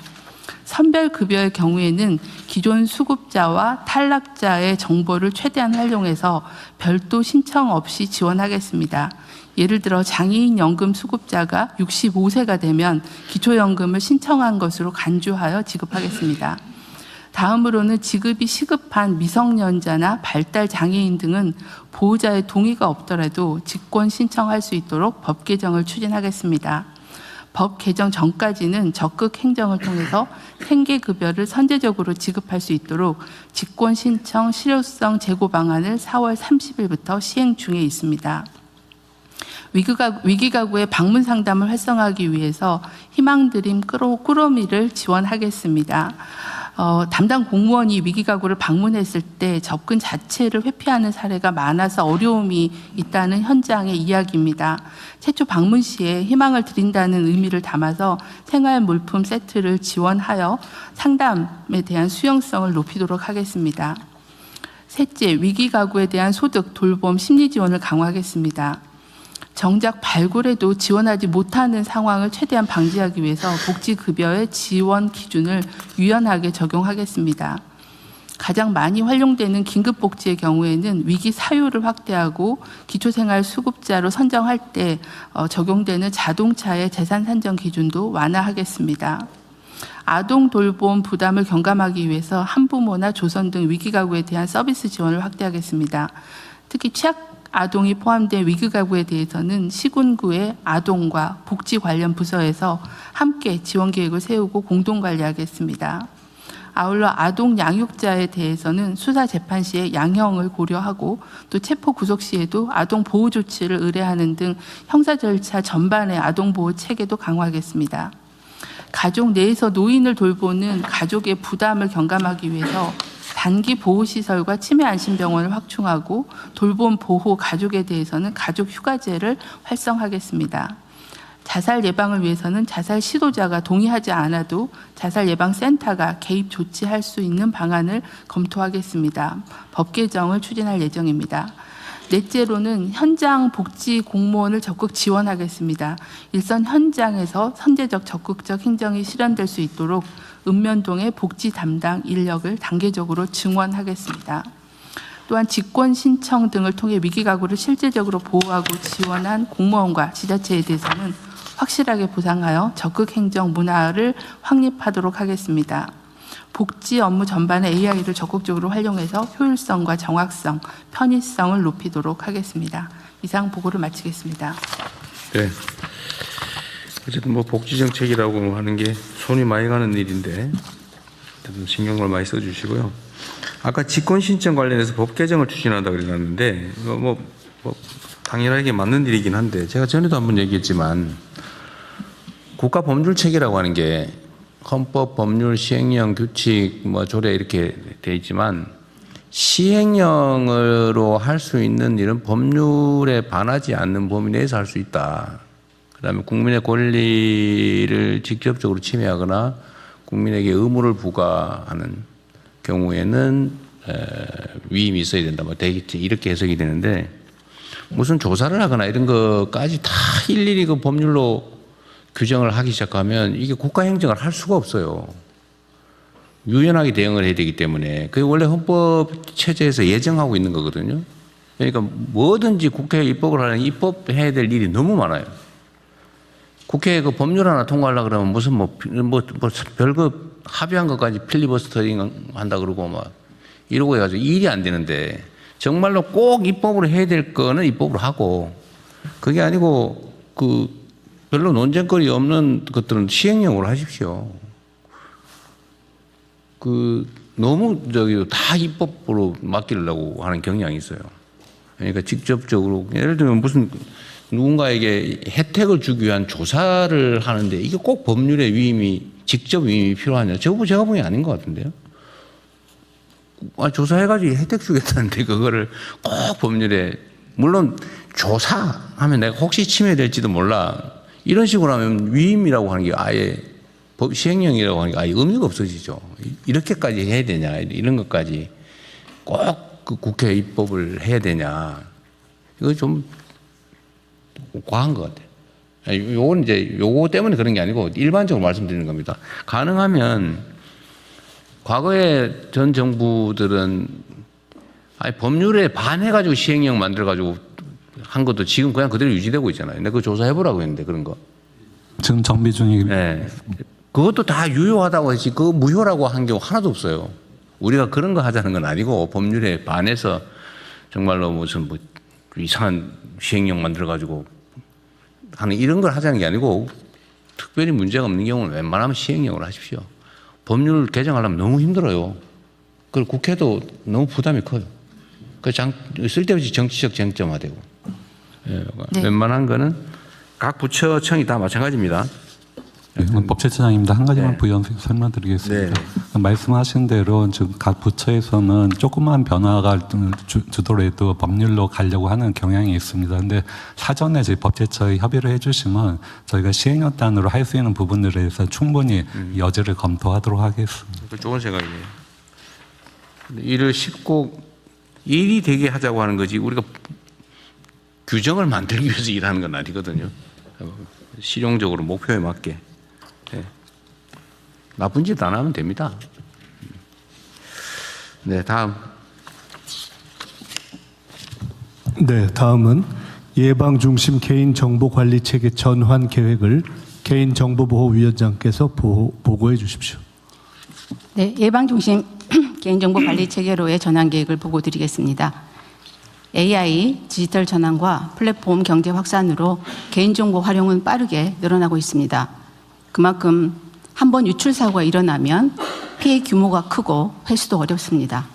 선별급여의 경우에는 기존 수급자와 탈락자의 정보를 최대한 활용해서 별도 신청 없이 지원하겠습니다. 예를 들어 장애인 연금 수급자가 65세가 되면 기초연금을 신청한 것으로 간주하여 지급하겠습니다. 다음으로는 지급이 시급한 미성년자나 발달 장애인 등은 보호자의 동의가 없더라도 직권 신청할 수 있도록 법 개정을 추진하겠습니다. 법 개정 전까지는 적극 행정을 통해서 생계급여를 선제적으로 지급할 수 있도록 직권 신청 실효성 제고 방안을 4월 30일부터 시행 중에 있습니다. 위기가구의 방문 상담을 활성화하기 위해서 희망드림 꾸러미를 지원하겠습니다. 담당 공무원이 위기가구를 방문했을 때 접근 자체를 회피하는 사례가 많아서 어려움이 있다는 현장의 이야기입니다. 최초 방문 시에 희망을 드린다는 의미를 담아서 생활물품 세트를 지원하여 상담에 대한 수용성을 높이도록 하겠습니다. 셋째, 위기가구에 대한 소득, 돌봄, 심리 지원을 강화하겠습니다. 정작 발굴해도 지원하지 못하는 상황을 최대한 방지하기 위해서 복지급여의 지원 기준을 유연하게 적용하겠습니다. 가장 많이 활용되는 긴급복지의 경우에는 위기 사유를 확대하고 기초생활 수급자로 선정할 때 적용되는 자동차의 재산 산정 기준도 완화하겠습니다. 아동 돌봄 부담을 경감하기 위해서 한부모나 조선 등 위기가구에 대한 서비스 지원을 확대하겠습니다. 특히 취약 아동이 포함된 위기가구에 대해서는 시군구의 아동과 복지 관련 부서에서 함께 지원 계획을 세우고 공동 관리하겠습니다. 아울러 아동 양육자에 대해서는 수사 재판 시에 양형을 고려하고 또 체포 구속 시에도 아동 보호 조치를 의뢰하는 등 형사 절차 전반의 아동 보호 체계도 강화하겠습니다. 가족 내에서 노인을 돌보는 가족의 부담을 경감하기 위해서 단기 보호시설과 치매안심병원을 확충하고 돌봄 보호 가족에 대해서는 가족 휴가제를 활성화하겠습니다. 자살 예방을 위해서는 자살 시도자가 동의하지 않아도 자살 예방센터가 개입 조치할 수 있는 방안을 검토하겠습니다. 법 개정을 추진할 예정입니다. 넷째로는 현장 복지 공무원을 적극 지원하겠습니다. 일선 현장에서 선제적 적극적 행정이 실현될 수 있도록 읍면동의 복지 담당 인력을 단계적으로 증원하겠습니다. 또한 직권 신청 등을 통해 위기가구를 실질적으로 보호하고 지원한 공무원과 지자체에 대해서는 확실하게 보상하여 적극 행정 문화를 확립하도록 하겠습니다. 복지 업무 전반에 AI를 적극적으로 활용해서 효율성과 정확성, 편의성을 높이도록 하겠습니다. 이상 보고를 마치겠습니다. 네. 어쨌든 뭐 복지 정책이라고 하는 게 손이 많이 가는 일인데 신경을 많이 써주시고요. 아까 직권 신청 관련해서 법 개정을 추진한다 그랬는데 뭐 당연하게 맞는 일이긴 한데 제가 전에도 한번 얘기했지만 국가 법률 체계라고 하는 게 헌법, 법률, 시행령, 규칙, 조례 이렇게 돼 있지만 시행령으로 할 수 있는 일은 법률에 반하지 않는 범위 내에서 할 수 있다. 그다음에 국민의 권리를 직접적으로 침해하거나 국민에게 의무를 부과하는 경우에는 위임이 있어야 된다. 이렇게 해석이 되는데 무슨 조사를 하거나 이런 것까지 다 일일이 그 법률로 규정을 하기 시작하면 이게 국가 행정을 할 수가 없어요. 유연하게 대응을 해야 되기 때문에 그게 원래 헌법 체제에서 예정하고 있는 거거든요. 그러니까 뭐든지 국회 입법을 하는 입법해야 될 일이 너무 많아요. 국회에 그 법률 하나 통과하려고 그러면 무슨 별거 합의한 것까지 필리버스터링 한다 그러고 막 이러고 해가지고 일이 안 되는데 정말로 꼭 입법으로 해야 될 거는 입법으로 하고 그게 아니고 별로 논쟁거리 없는 것들은 시행령으로 하십시오. 너무 다 입법으로 맡기려고 하는 경향이 있어요. 그러니까 직접적으로 예를 들면 무슨 누군가에게 혜택을 주기 위한 조사를 하는데 이게 꼭 법률의 직접 위임이 필요하냐? 제가 보기엔 아닌 것 같은데요. 조사해가지고 혜택 주겠다는데 그거를 꼭 법률에 물론 조사하면 내가 혹시 침해될지도 몰라. 이런 식으로 하면 위임이라고 하는 게 아예 시행령이라고 하는 게 아예 의미가 없어지죠. 이렇게까지 해야 되냐? 이런 것까지 꼭 국회 입법을 해야 되냐? 이거 좀 과한 것 같아요. 요건 이제 요거 때문에 그런 게 아니고 일반적으로 말씀드리는 겁니다. 가능하면 과거에 전 정부들은 아니 법률에 반해가지고 시행령 만들어가지고 한 것도 지금 그냥 그대로 유지되고 있잖아요. 근데 그거 조사해보라고 했는데 그런 거. 지금 정비 중입니다. 네. 그것도 다 유효하다고 했지 그거 무효라고 한 경우 하나도 없어요. 우리가 그런 거 하자는 건 아니고 법률에 반해서 정말로 무슨 뭐 이상한 시행령 만들어가지고 하는 이런 걸 하자는 게 아니고 특별히 문제가 없는 경우는 웬만하면 시행령으로 하십시오. 법률 개정하려면 너무 힘들어요. 그리고 국회도 너무 부담이 커요. 그 쓸데없이 정치적 쟁점화되고. 예, 네. 웬만한 거는 각 부처청이 다 마찬가지입니다. 네, 법제처장입니다. 한 가지만 네. 부연 설명드리겠습니다. 네. 말씀하신 대로 지금 각 부처에서는 조그만 변화가 주더라도 법률로 가려고 하는 경향이 있습니다. 그런데 사전에 저희 법제처에 협의를 해주시면 저희가 시행령단으로 할 수 있는 부분들에 대해서 충분히 여지를 검토하도록 하겠습니다. 그 좋은 생각이네요. 일을 쉽고 일이 되게 하자고 하는 거지 우리가 규정을 만들기 위해서 일하는 건 아니거든요. 실용적으로 목표에 맞게. 네. 나쁜 짓 안 하면 됩니다. 네, 다음. 네, 다음은 예방 중심 개인 정보 관리 체계 전환 계획을 개인정보보호위원장께서 보고해 주십시오. 네, 예방 중심 개인정보 관리 체계로의 전환 계획을 보고 드리겠습니다. AI 디지털 전환과 플랫폼 경제 확산으로 개인정보 활용은 빠르게 늘어나고 있습니다. 그만큼 한번 유출 사고가 일어나면 피해 규모가 크고 회수도 어렵습니다.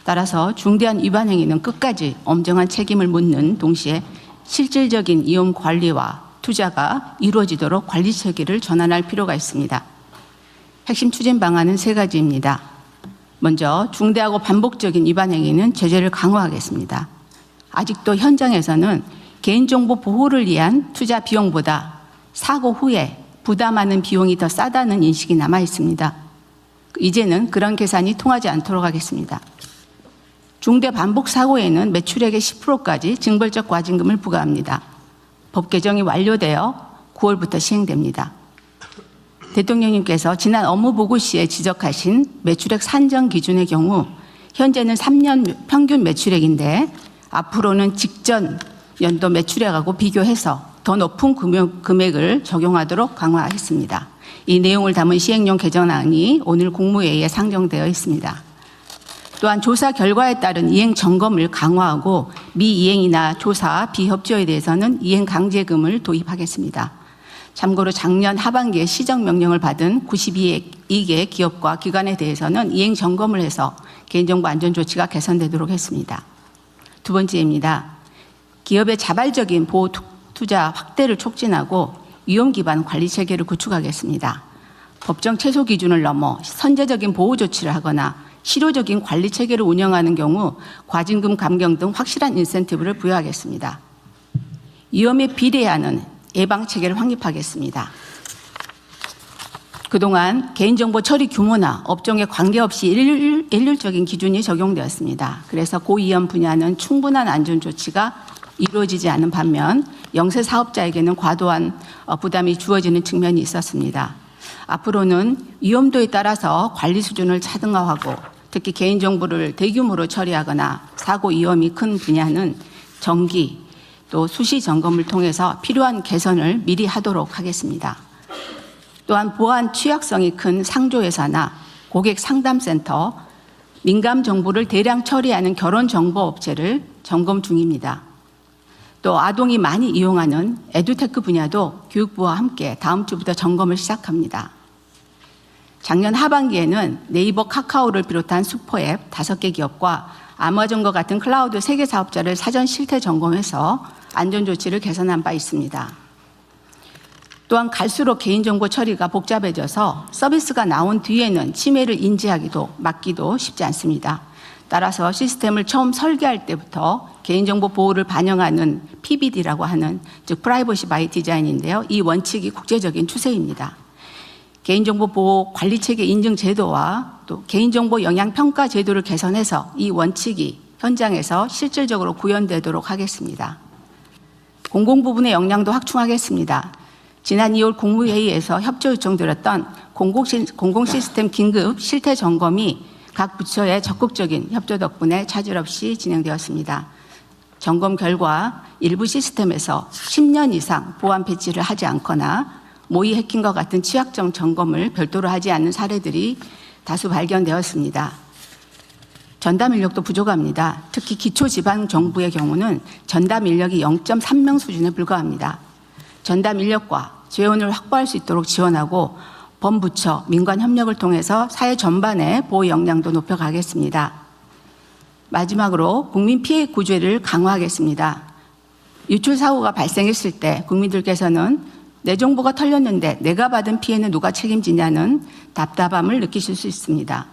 따라서 중대한 위반 행위는 끝까지 엄정한 책임을 묻는 동시에 실질적인 위험 관리와 투자가 이루어지도록 관리 체계를 전환할 필요가 있습니다. 핵심 추진 방안은 3가지입니다. 먼저 중대하고 반복적인 위반 행위는 제재를 강화하겠습니다. 아직도 현장에서는 개인정보 보호를 위한 투자 비용보다 사고 후에 부담하는 비용이 더 싸다는 인식이 남아 있습니다. 이제는 그런 계산이 통하지 않도록 하겠습니다. 중대 반복 사고에는 매출액의 10%까지 징벌적 과징금을 부과합니다. 법 개정이 완료되어 9월부터 시행됩니다. 대통령님께서 지난 업무보고 시에 지적하신 매출액 산정 기준의 경우 현재는 3년 평균 매출액인데 앞으로는 직전 연도 매출액하고 비교해서 더 높은 금액을 적용하도록 강화했습니다. 이 내용을 담은 시행령 개정안이 오늘 국무회의에 상정되어 있습니다. 또한 조사 결과에 따른 이행 점검을 강화하고 미이행이나 조사 비협조에 대해서는 이행 강제금을 도입하겠습니다. 참고로 작년 하반기에 시정명령을 받은 92개 기업과 기관에 대해서는 이행 점검을 해서 개인정보 안전 조치가 개선되도록 했습니다. 2번째입니다. 기업의 자발적인 보호 투자 확대를 촉진하고 위험 기반 관리 체계를 구축하겠습니다. 법정 최소 기준을 넘어 선제적인 보호 조치를 하거나 실효적인 관리 체계를 운영하는 경우 과징금 감경 등 확실한 인센티브를 부여하겠습니다. 위험에 비례하는 예방 체계를 확립하겠습니다. 그동안 개인정보 처리 규모나 업종에 관계없이 일률적인 기준이 적용되었습니다. 그래서 고위험 분야는 충분한 안전 조치가 이루어지지 않은 반면 영세 사업자에게는 과도한 부담이 주어지는 측면이 있었습니다. 앞으로는 위험도에 따라서 관리 수준을 차등화하고 특히 개인정보를 대규모로 처리하거나 사고 위험이 큰 분야는 정기 또 수시 점검을 통해서 필요한 개선을 미리 하도록 하겠습니다. 또한 보안 취약성이 큰 상조회사나 고객 상담센터, 민감 정보를 대량 처리하는 결혼정보업체를 점검 중입니다. 또 아동이 많이 이용하는 에듀테크 분야도 교육부와 함께 다음 주부터 점검을 시작합니다. 작년 하반기에는 네이버, 카카오를 비롯한 슈퍼앱 5개 기업과 아마존과 같은 클라우드 3개 사업자를 사전 실태 점검해서 안전조치를 개선한 바 있습니다. 또한 갈수록 개인정보 처리가 복잡해져서 서비스가 나온 뒤에는 침해를 인지하기도 막기도 쉽지 않습니다. 따라서 시스템을 처음 설계할 때부터 개인정보 보호를 반영하는 PBD라고 하는 즉 프라이버시 바이 디자인인데요. 이 원칙이 국제적인 추세입니다. 개인정보 보호 관리체계 인증 제도와 또 개인정보 영향 평가 제도를 개선해서 이 원칙이 현장에서 실질적으로 구현되도록 하겠습니다. 공공 부분의 역량도 확충하겠습니다. 지난 2월 국무회의에서 협조 요청드렸던 공공시스템 긴급 실태 점검이 각 부처의 적극적인 협조 덕분에 차질 없이 진행되었습니다. 점검 결과 일부 시스템에서 10년 이상 보안 패치를 하지 않거나 모의 해킹과 같은 취약점 점검을 별도로 하지 않는 사례들이 다수 발견되었습니다. 전담 인력도 부족합니다. 특히 기초지방정부의 경우는 전담 인력이 0.3명 수준에 불과합니다. 전담 인력과 재원을 확보할 수 있도록 지원하고 범부처, 민관 협력을 통해서 사회 전반의 보호 역량도 높여가겠습니다. 마지막으로 국민 피해 구제를 강화하겠습니다. 유출 사고가 발생했을 때 국민들께서는 내 정보가 털렸는데 내가 받은 피해는 누가 책임지냐는 답답함을 느끼실 수 있습니다.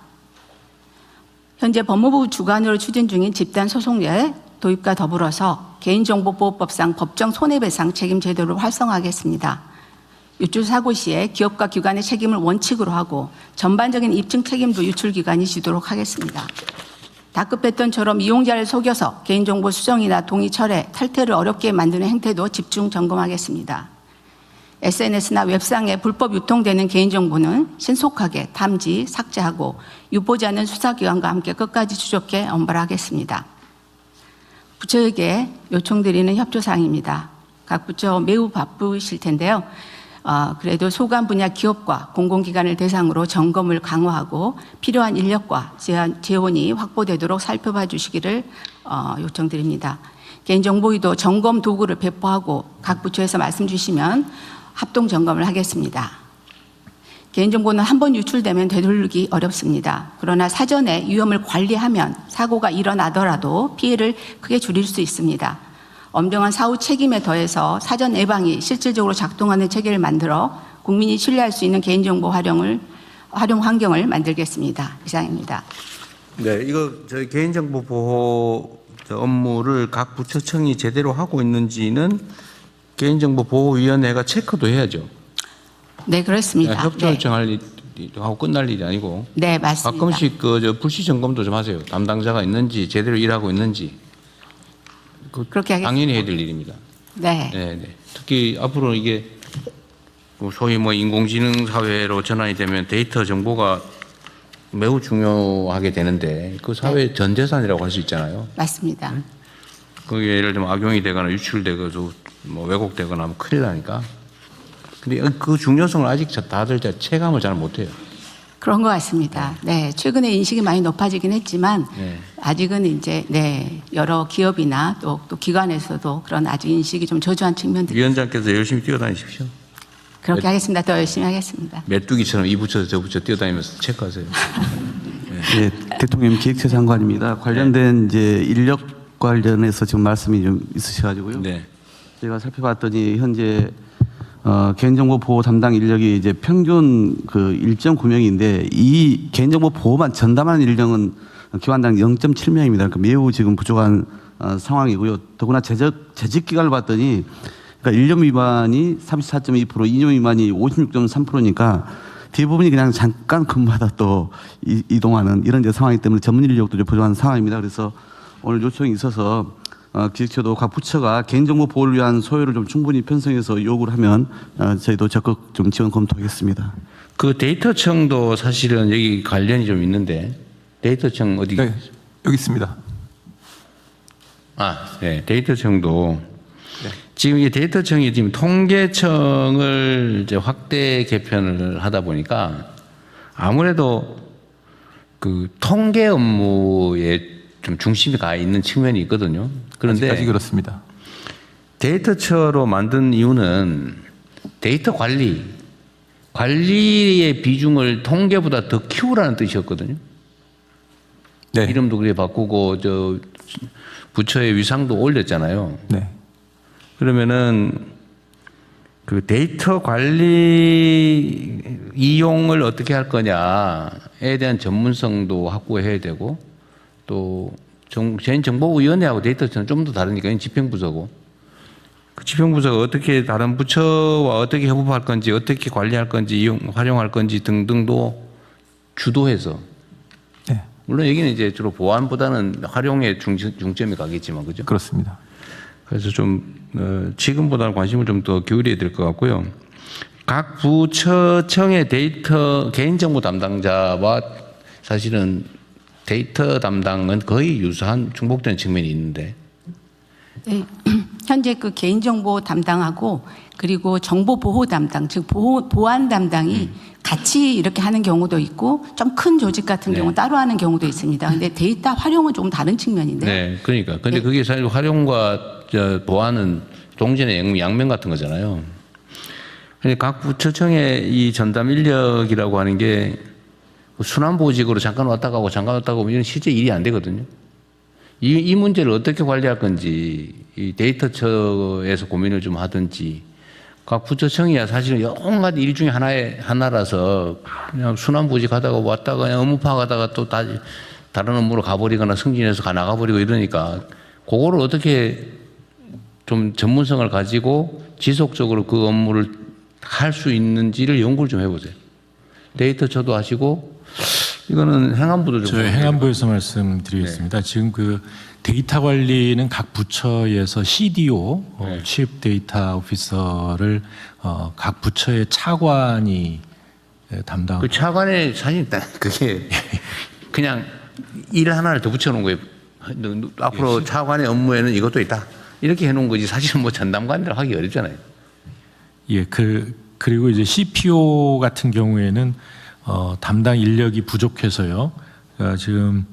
현재 법무부 주관으로 추진 중인 집단 소송의 도입과 더불어서 개인정보보호법상 법정 손해배상 책임 제도를 활성화하겠습니다. 유출 사고 시에 기업과 기관의 책임을 원칙으로 하고 전반적인 입증 책임도 유출 기관이 지도록 하겠습니다. 다크패턴처럼 이용자를 속여서 개인정보 수정이나 동의 철회, 탈퇴를 어렵게 만드는 행태도 집중 점검하겠습니다. SNS나 웹상에 불법 유통되는 개인정보는 신속하게 탐지, 삭제하고 유포자는 수사기관과 함께 끝까지 추적해 엄벌하겠습니다. 부처에게 요청드리는 협조사항입니다. 각 부처 매우 바쁘실 텐데요. 그래도 소관 분야 기업과 공공기관을 대상으로 점검을 강화하고 필요한 인력과 재원이 확보되도록 살펴봐 주시기를 요청드립니다. 개인정보위도 점검 도구를 배포하고 각 부처에서 말씀 주시면 합동 점검을 하겠습니다. 개인정보는 한 번 유출되면 되돌리기 어렵습니다. 그러나 사전에 위험을 관리하면 사고가 일어나더라도 피해를 크게 줄일 수 있습니다. 엄정한 사후 책임에 더해서 사전 예방이 실질적으로 작동하는 체계를 만들어 국민이 신뢰할 수 있는 개인정보 활용 환경을 만들겠습니다. 이상입니다. 네, 이거 저희 개인정보 보호 업무를 각 부처청이 제대로 하고 있는지는 개인정보보호위원회가 체크도 해야죠. 네, 그렇습니다. 협조 요청할 일 하고 끝날 일이 아니고. 네, 맞습니다. 가끔씩 불시 점검도 좀 하세요. 담당자가 있는지 제대로 일하고 있는지. 그렇게 하겠습니다. 당연히 해야 될 일입니다. 네. 네, 네. 특히 앞으로 이게 소위 인공지능 사회로 전환이 되면 데이터 정보가 매우 중요하게 되는데 그 사회 전 재산이라고 할 수 있잖아요. 맞습니다. 그게 예를 들면 악용이 되거나 유출되거나 왜곡되거나 하면 큰일 나니까. 근데 그 중요성을 아직 다들 체감을 잘 못해요. 그런 것 같습니다. 네, 최근에 인식이 많이 높아지긴 했지만 네. 아직은 이제 여러 기업이나 또 기관에서도 그런 아직 인식이 좀 저조한 측면들이 위원장께서 열심히 뛰어다니십시오. 그렇게 하겠습니다. 더 열심히 하겠습니다. 메뚜기처럼 이 부처 저 부처 뛰어다니면서 체크하세요. 네, 대통령 기획처 장관입니다. 관련된 이제 인력 관련해서 지금 말씀이 좀 있으셔가지고요. 네. 제가 살펴봤더니 현재 개인정보 보호 담당 인력이 이제 평균 1.9명인데 이 개인정보 보호만 전담하는 인력은 기관당 0.7명입니다. 그러니까 매우 지금 부족한 상황이고요. 더구나 재직 기간을 봤더니 그러니까 1년 미만이 34.2%, 2년 미만이 56.3%니까 대부분이 그냥 잠깐 근무하다 또 이동하는 이런 이제 상황이기 때문에 전문 인력도 부족한 상황입니다. 그래서 오늘 요청이 있어서 기획처도 각 부처가 개인정보 보호를 위한 소요를 좀 충분히 편성해서 요구를 하면 저희도 적극 좀 지원 검토하겠습니다. 그 데이터청도 사실은 여기 관련이 좀 있는데 데이터청 어디? 네, 여기 있습니다. 네, 데이터청도 지금 이 데이터청이 지금 통계청을 이제 확대 개편을 하다 보니까 아무래도 그 통계 업무에 좀 중심이 가 있는 측면이 있거든요. 그런데 아직까지 그렇습니다. 데이터처로 만든 이유는 데이터 관리의 비중을 통계보다 더 키우라는 뜻이었거든요. 네. 이름도 그래 바꾸고 부처의 위상도 올렸잖아요. 네. 그러면은 그 데이터 관리 이용을 어떻게 할 거냐에 대한 전문성도 확보해야 되고 또 개인정보위원회하고 데이터처는 좀 더 다르니까 집행부서고 그 집행부서가 어떻게 다른 부처와 어떻게 협업할 건지 어떻게 관리할 건지 활용할 건지 등등도 주도해서 네. 물론 여기는 이제 주로 보안보다는 활용에 중점이 가겠지만 그죠? 그렇습니다. 그래서 좀 지금보다는 관심을 좀 더 기울여야 될 것 같고요. 각 부처청의 데이터 개인정보 담당자와 사실은 데이터 담당은 거의 유사한 중복되는 측면이 있는데. 네, 현재 그 개인정보 담당하고 그리고 정보보호 담당, 즉 보안 담당이 같이 이렇게 하는 경우도 있고 좀 큰 조직 같은 경우 따로 하는 경우도 있습니다. 근데 데이터 활용은 조금 다른 측면인데. 네, 그러니까. 근데 그게 사실 활용과 보안은 동전의 양면 같은 거잖아요. 근데 각 부처청의 이 전담 인력이라고 하는 게 순환보직으로 잠깐 왔다 가고 잠깐 왔다 가고 이런 실제 일이 안 되거든요. 이 문제를 어떻게 관리할 건지 이 데이터처에서 고민을 좀 하든지 각 부처청이야 사실은 여러 가지 일 중에 하나라서 그냥 순환보직 하다가 왔다가 그냥 업무 파악하다가 또 다른 업무로 가버리거나 승진해서 나가버리고 이러니까 그거를 어떻게 좀 전문성을 가지고 지속적으로 그 업무를 할 수 있는지를 연구를 좀 해보세요. 데이터처도 하시고 이거는 행안부도 좀. 저희 행안부에서 말씀드리겠습니다. 지금 그 데이터 관리는 각 부처에서 CDO, Chief Data Officer를 각 부처의 차관이 담당. 그 차관의 사실 그게 그냥 일 하나를 더 붙여놓은 거예요. 앞으로 차관의 업무에는 이것도 있다. 이렇게 해놓은 거지 사실은 뭐 전담관들 하기 어렵잖아요. 예, 그리고 이제 CPO 같은 경우에는 담당 인력이 부족해서요. 그러니까 지금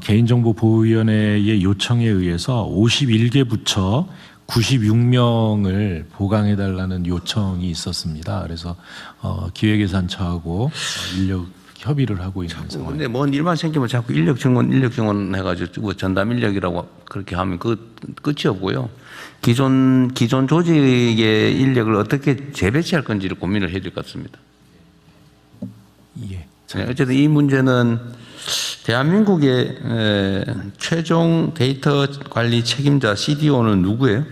개인정보보호위원회의 요청에 의해서 51개 부처 96명을 보강해달라는 요청이 있었습니다. 그래서 기획예산처하고 인력 협의를 하고 있는 상황입니다. 근데 뭔 일만 생기면 자꾸 인력 증원 해가지고 뭐 전담 인력이라고 그렇게 하면 끝이 없고요. 기존 조직의 인력을 어떻게 재배치할 건지를 고민을 해야 될 것 같습니다. 예. 네, 어쨌든 이 문제는 대한민국의 최종 데이터 관리 책임자 CDO는 누구예요?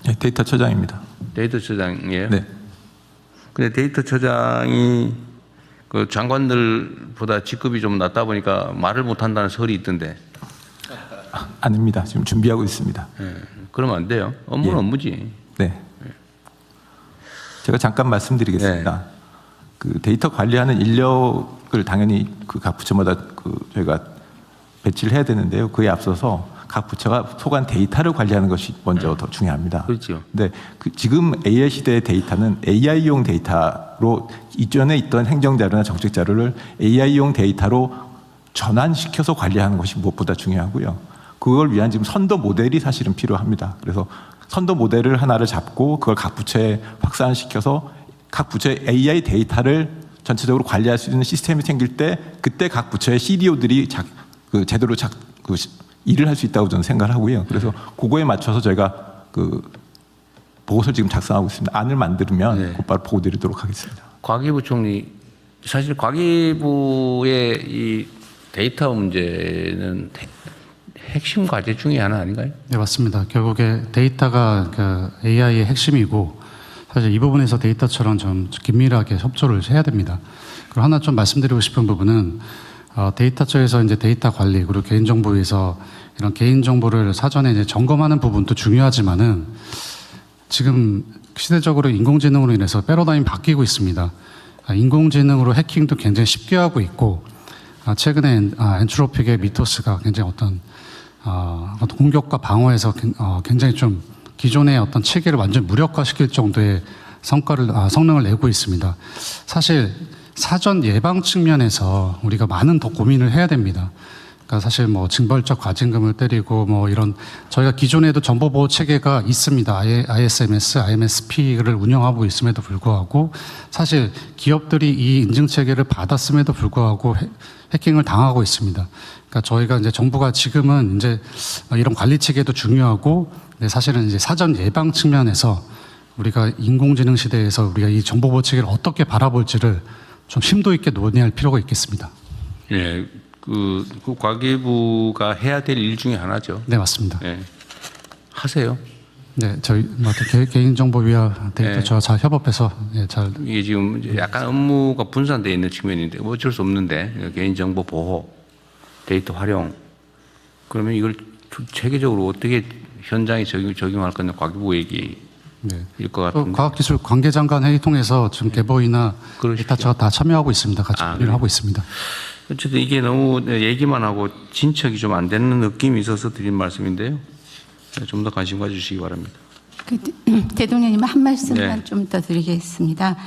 네, 데이터처장입니다. 데이터처장이에요? 네. 근데 데이터처장이 그 장관들보다 직급이 좀 낮다 보니까 말을 못한다는 설이 있던데. 아닙니다. 지금 준비하고 있습니다. 네, 그러면 안 돼요. 업무는 예. 업무지. 네. 제가 잠깐 말씀드리겠습니다. 그 데이터 관리하는 인력을 당연히 그 각 부처마다 저희가 배치를 해야 되는데요. 그에 앞서서 각 부처가 소관 데이터를 관리하는 것이 먼저 더 중요합니다. 그렇죠. 근데 지금 AI 시대의 데이터는 AI용 데이터로 이전에 있던 행정자료나 정책 자료를 AI용 데이터로 전환시켜서 관리하는 것이 무엇보다 중요하고요. 그걸 위한 지금 선도 모델이 사실은 필요합니다. 그래서 선도 모델을 하나를 잡고 그걸 각 부처에 확산시켜서 각 부처의 AI 데이터를 전체적으로 관리할 수 있는 시스템이 생길 때 그때 각 부처의 CDO들이 제대로 일을 할 수 있다고 저는 생각을 하고요. 그래서 그거에 맞춰서 저희가 보고서를 지금 작성하고 있습니다. 안을 만들면 곧바로 보고 드리도록 하겠습니다. 과기부 총리, 사실 과기부의 이 데이터 문제는 핵심 과제 중에 하나 아닌가요? 네, 맞습니다. 결국에 데이터가 그 AI의 핵심이고 사실 이 부분에서 데이터처럼 좀 긴밀하게 협조를 해야 됩니다. 그리고 하나 좀 말씀드리고 싶은 부분은 데이터처에서 이제 데이터 관리 그리고 개인정보에서 이런 개인정보를 사전에 이제 점검하는 부분도 중요하지만은 지금 시대적으로 인공지능으로 인해서 패러다임이 바뀌고 있습니다. 인공지능으로 해킹도 굉장히 쉽게 하고 있고 최근에 엔트로픽의 미토스가 굉장히 어떤 공격과 방어에서 굉장히 좀 기존의 어떤 체계를 완전 무력화시킬 정도의 성능을 내고 있습니다. 사실 사전 예방 측면에서 우리가 많은 더 고민을 해야 됩니다. 그러니까 사실 뭐 징벌적 과징금을 때리고 뭐 이런 저희가 기존에도 정보보호 체계가 있습니다. ISMS, IMSP를 운영하고 있음에도 불구하고 사실 기업들이 이 인증 체계를 받았음에도 불구하고 해킹을 당하고 있습니다. 그러니까 저희가 이제 정부가 지금은 이제 이런 관리 체계도 중요하고 사실은 이제 사전 예방 측면에서 우리가 인공지능 시대에서 우리가 이 정보보호 체계를 어떻게 바라볼지를 좀 심도 있게 논의할 필요가 있겠습니다. 예, 그 과기부가 해야 될 일 중에 하나죠. 네, 맞습니다. 예, 하세요. 네, 저희 개인정보위와 데이터처와 잘 협업해서 잘. 이게 지금 약간 업무가 분산되어 있는 측면인데 뭐 어쩔 수 없는데 개인정보 보호, 데이터 활용 그러면 이걸 체계적으로 어떻게 현장에 적용할 건지 과기부 얘기 네. 일 것 같은데. 과학기술 관계장관 회의 통해서 지금 개보이나 그러시죠. 데이터처가 다 참여하고 있습니다. 같이 일을 하고 있습니다. 어쨌든 이게 너무 얘기만 하고 진척이 좀 안 되는 느낌이 있어서 드린 말씀인데요. 좀 더 관심 가주시기 바랍니다. 대통령님 한 말씀만 네. 좀 더 드리겠습니다.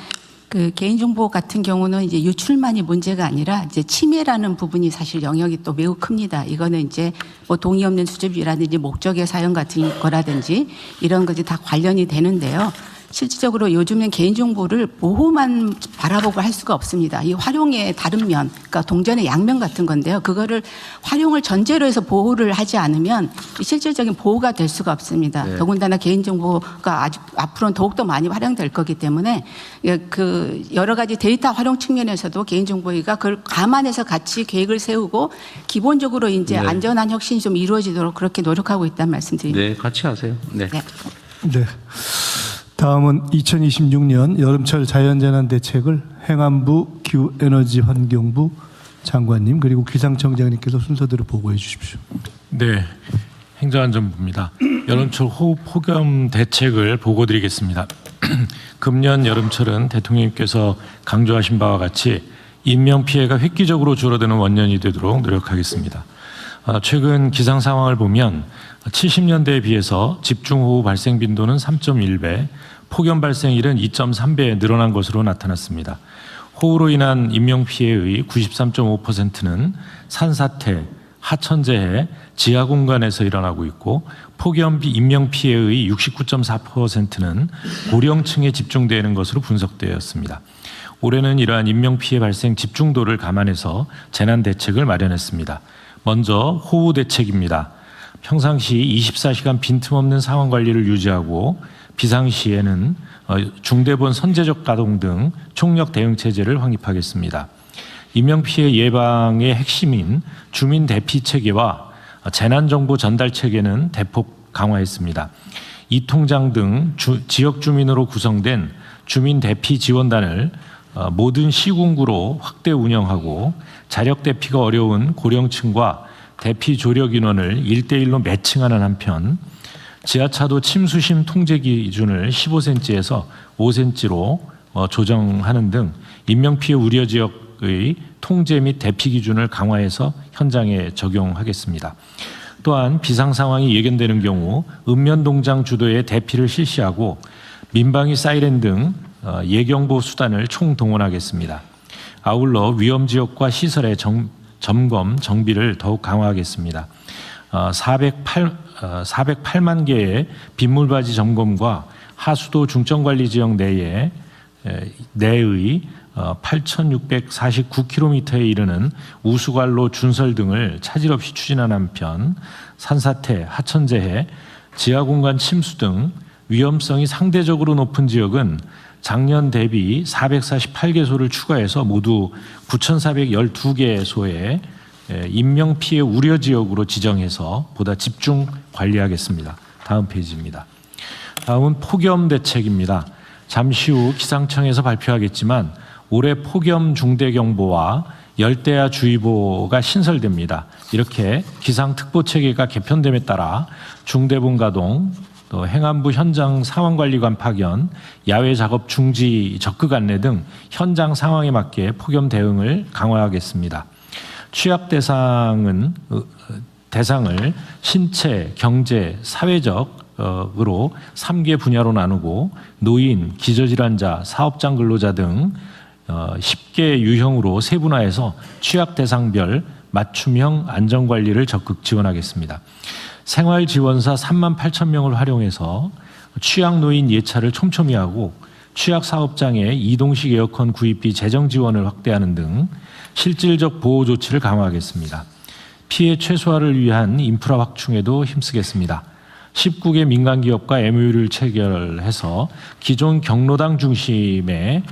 그 개인정보 같은 경우는 이제 유출만이 문제가 아니라 이제 침해라는 부분이 사실 영역이 또 매우 큽니다. 이거는 이제 뭐 동의 없는 수집이라든지 목적의 사용 같은 거라든지 이런 것이 다 관련이 되는데요. 실질적으로 요즘은 개인정보를 보호만 바라보고 할 수가 없습니다. 이 활용의 다른 면, 그러니까 동전의 양면 같은 건데요. 그거를 활용을 전제로 해서 보호를 하지 않으면 실질적인 보호가 될 수가 없습니다. 네. 더군다나 개인정보가 아직 앞으로는 더욱더 많이 활용될 거기 때문에 그 여러 가지 데이터 활용 측면에서도 개인정보위가 그걸 감안해서 같이 계획을 세우고 기본적으로 이제 네. 안전한 혁신이 좀 이루어지도록 그렇게 노력하고 있다는 말씀드립니다. 네, 같이 하세요. 네. 네. 네. 다음은 2026년 여름철 자연재난 대책을 행안부 기후에너지환경부 장관님 그리고 기상청장님께서 순서대로 보고해 주십시오. 네, 행정안전부입니다. 여름철 호우 폭염 대책을 보고드리겠습니다. 금년 여름철은 대통령님께서 강조하신 바와 같이 인명 피해가 획기적으로 줄어드는 원년이 되도록 노력하겠습니다. 최근 기상 상황을 보면 70년대에 비해서 집중호우 발생 빈도는 3.1배, 폭염 발생일은 2.3배 늘어난 것으로 나타났습니다. 호우로 인한 인명피해의 93.5%는 산사태, 하천재해, 지하공간에서 일어나고 있고 폭염 인명피해의 69.4%는 고령층에 집중되는 것으로 분석되었습니다. 올해는 이러한 인명피해 발생 집중도를 감안해서 재난대책을 마련했습니다. 먼저 호우 대책입니다. 평상시 24시간 빈틈없는 상황관리를 유지하고 비상시에는 중대본 선제적 가동 등 총력 대응 체제를 확립하겠습니다. 인명피해 예방의 핵심인 주민 대피 체계와 재난정보 전달 체계는 대폭 강화했습니다. 이 통장 등 지역 주민으로 구성된 주민 대피 지원단을 모든 시군구로 확대 운영하고 자력 대피가 어려운 고령층과 대피 조력 인원을 1대1로 매칭하는 한편 지하차도 침수심 통제 기준을 15cm에서 5cm로 조정하는 등 인명피해 우려 지역의 통제 및 대피 기준을 강화해서 현장에 적용하겠습니다. 또한 비상 상황이 예견되는 경우 읍면동장 주도의 대피를 실시하고 민방위 사이렌 등 예경보 수단을 총동원하겠습니다. 아울러 위험 지역과 시설의 점검, 정비를 더욱 강화하겠습니다. 408만 개의 빗물바지 점검과 하수도 중점관리 지역 내의 8,649km에 이르는 우수관로 준설 등을 차질 없이 추진하는 한편 산사태, 하천재해, 지하공간 침수 등 위험성이 상대적으로 높은 지역은 작년 대비 448개소를 추가해서 모두 9,412개소의 인명피해 우려 지역으로 지정해서 보다 집중 관리하겠습니다. 다음 페이지입니다. 다음은 폭염 대책입니다. 잠시 후 기상청에서 발표하겠지만 올해 폭염 중대경보와 열대야 주의보가 신설됩니다. 이렇게 기상특보 체계가 개편됨에 따라 중대본 가동, 또 행안부 현장 상황관리관 파견, 야외 작업 중지 적극 안내 등 현장 상황에 맞게 폭염 대응을 강화하겠습니다. 취약 대상을 신체, 경제, 사회적으로 3개 분야로 나누고 노인, 기저질환자, 사업장 근로자 등 10개 유형으로 세분화해서 취약 대상별 맞춤형 안전관리를 적극 지원하겠습니다. 생활지원사 3만 8천 명을 활용해서 취약노인 예차를 촘촘히 하고 취약사업장에 이동식 에어컨 구입비 재정 지원을 확대하는 등 실질적 보호 조치를 강화하겠습니다. 피해 최소화를 위한 인프라 확충에도 힘쓰겠습니다. 19개 민간기업과 MOU를 체결해서 기존 경로당 중심의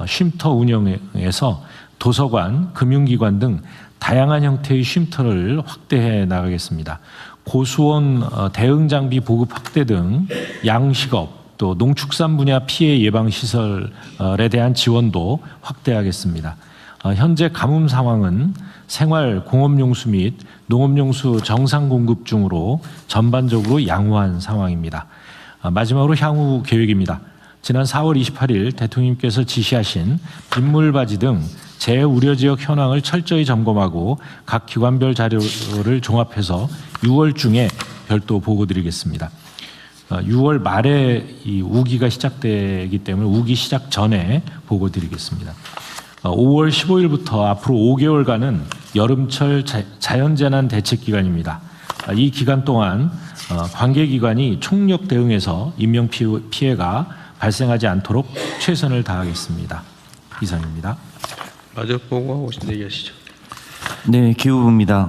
쉼터 운영에서 도서관, 금융기관 등 다양한 형태의 쉼터를 확대해 나가겠습니다. 고수온 대응 장비 보급 확대 등 양식업 또 농축산 분야 피해 예방 시설에 대한 지원도 확대하겠습니다. 현재 가뭄 상황은 생활 공업용수 및 농업용수 정상 공급 중으로 전반적으로 양호한 상황입니다. 마지막으로 향후 계획입니다. 지난 4월 28일 대통령님께서 지시하신 빗물바지 등 재우려 지역 현황을 철저히 점검하고 각 기관별 자료를 종합해서 6월 중에 별도 보고드리겠습니다. 6월 말에 이 우기가 시작되기 때문에 우기 시작 전에 보고드리겠습니다. 5월 15일부터 앞으로 5개월간은 여름철 자연재난 대책 기간입니다. 이 기간 동안 관계기관이 총력 대응해서 인명 피해가 발생하지 않도록 최선을 다하겠습니다. 이상입니다. 마저 보고하고 싶은 얘기하시죠. 네, 기후부입니다.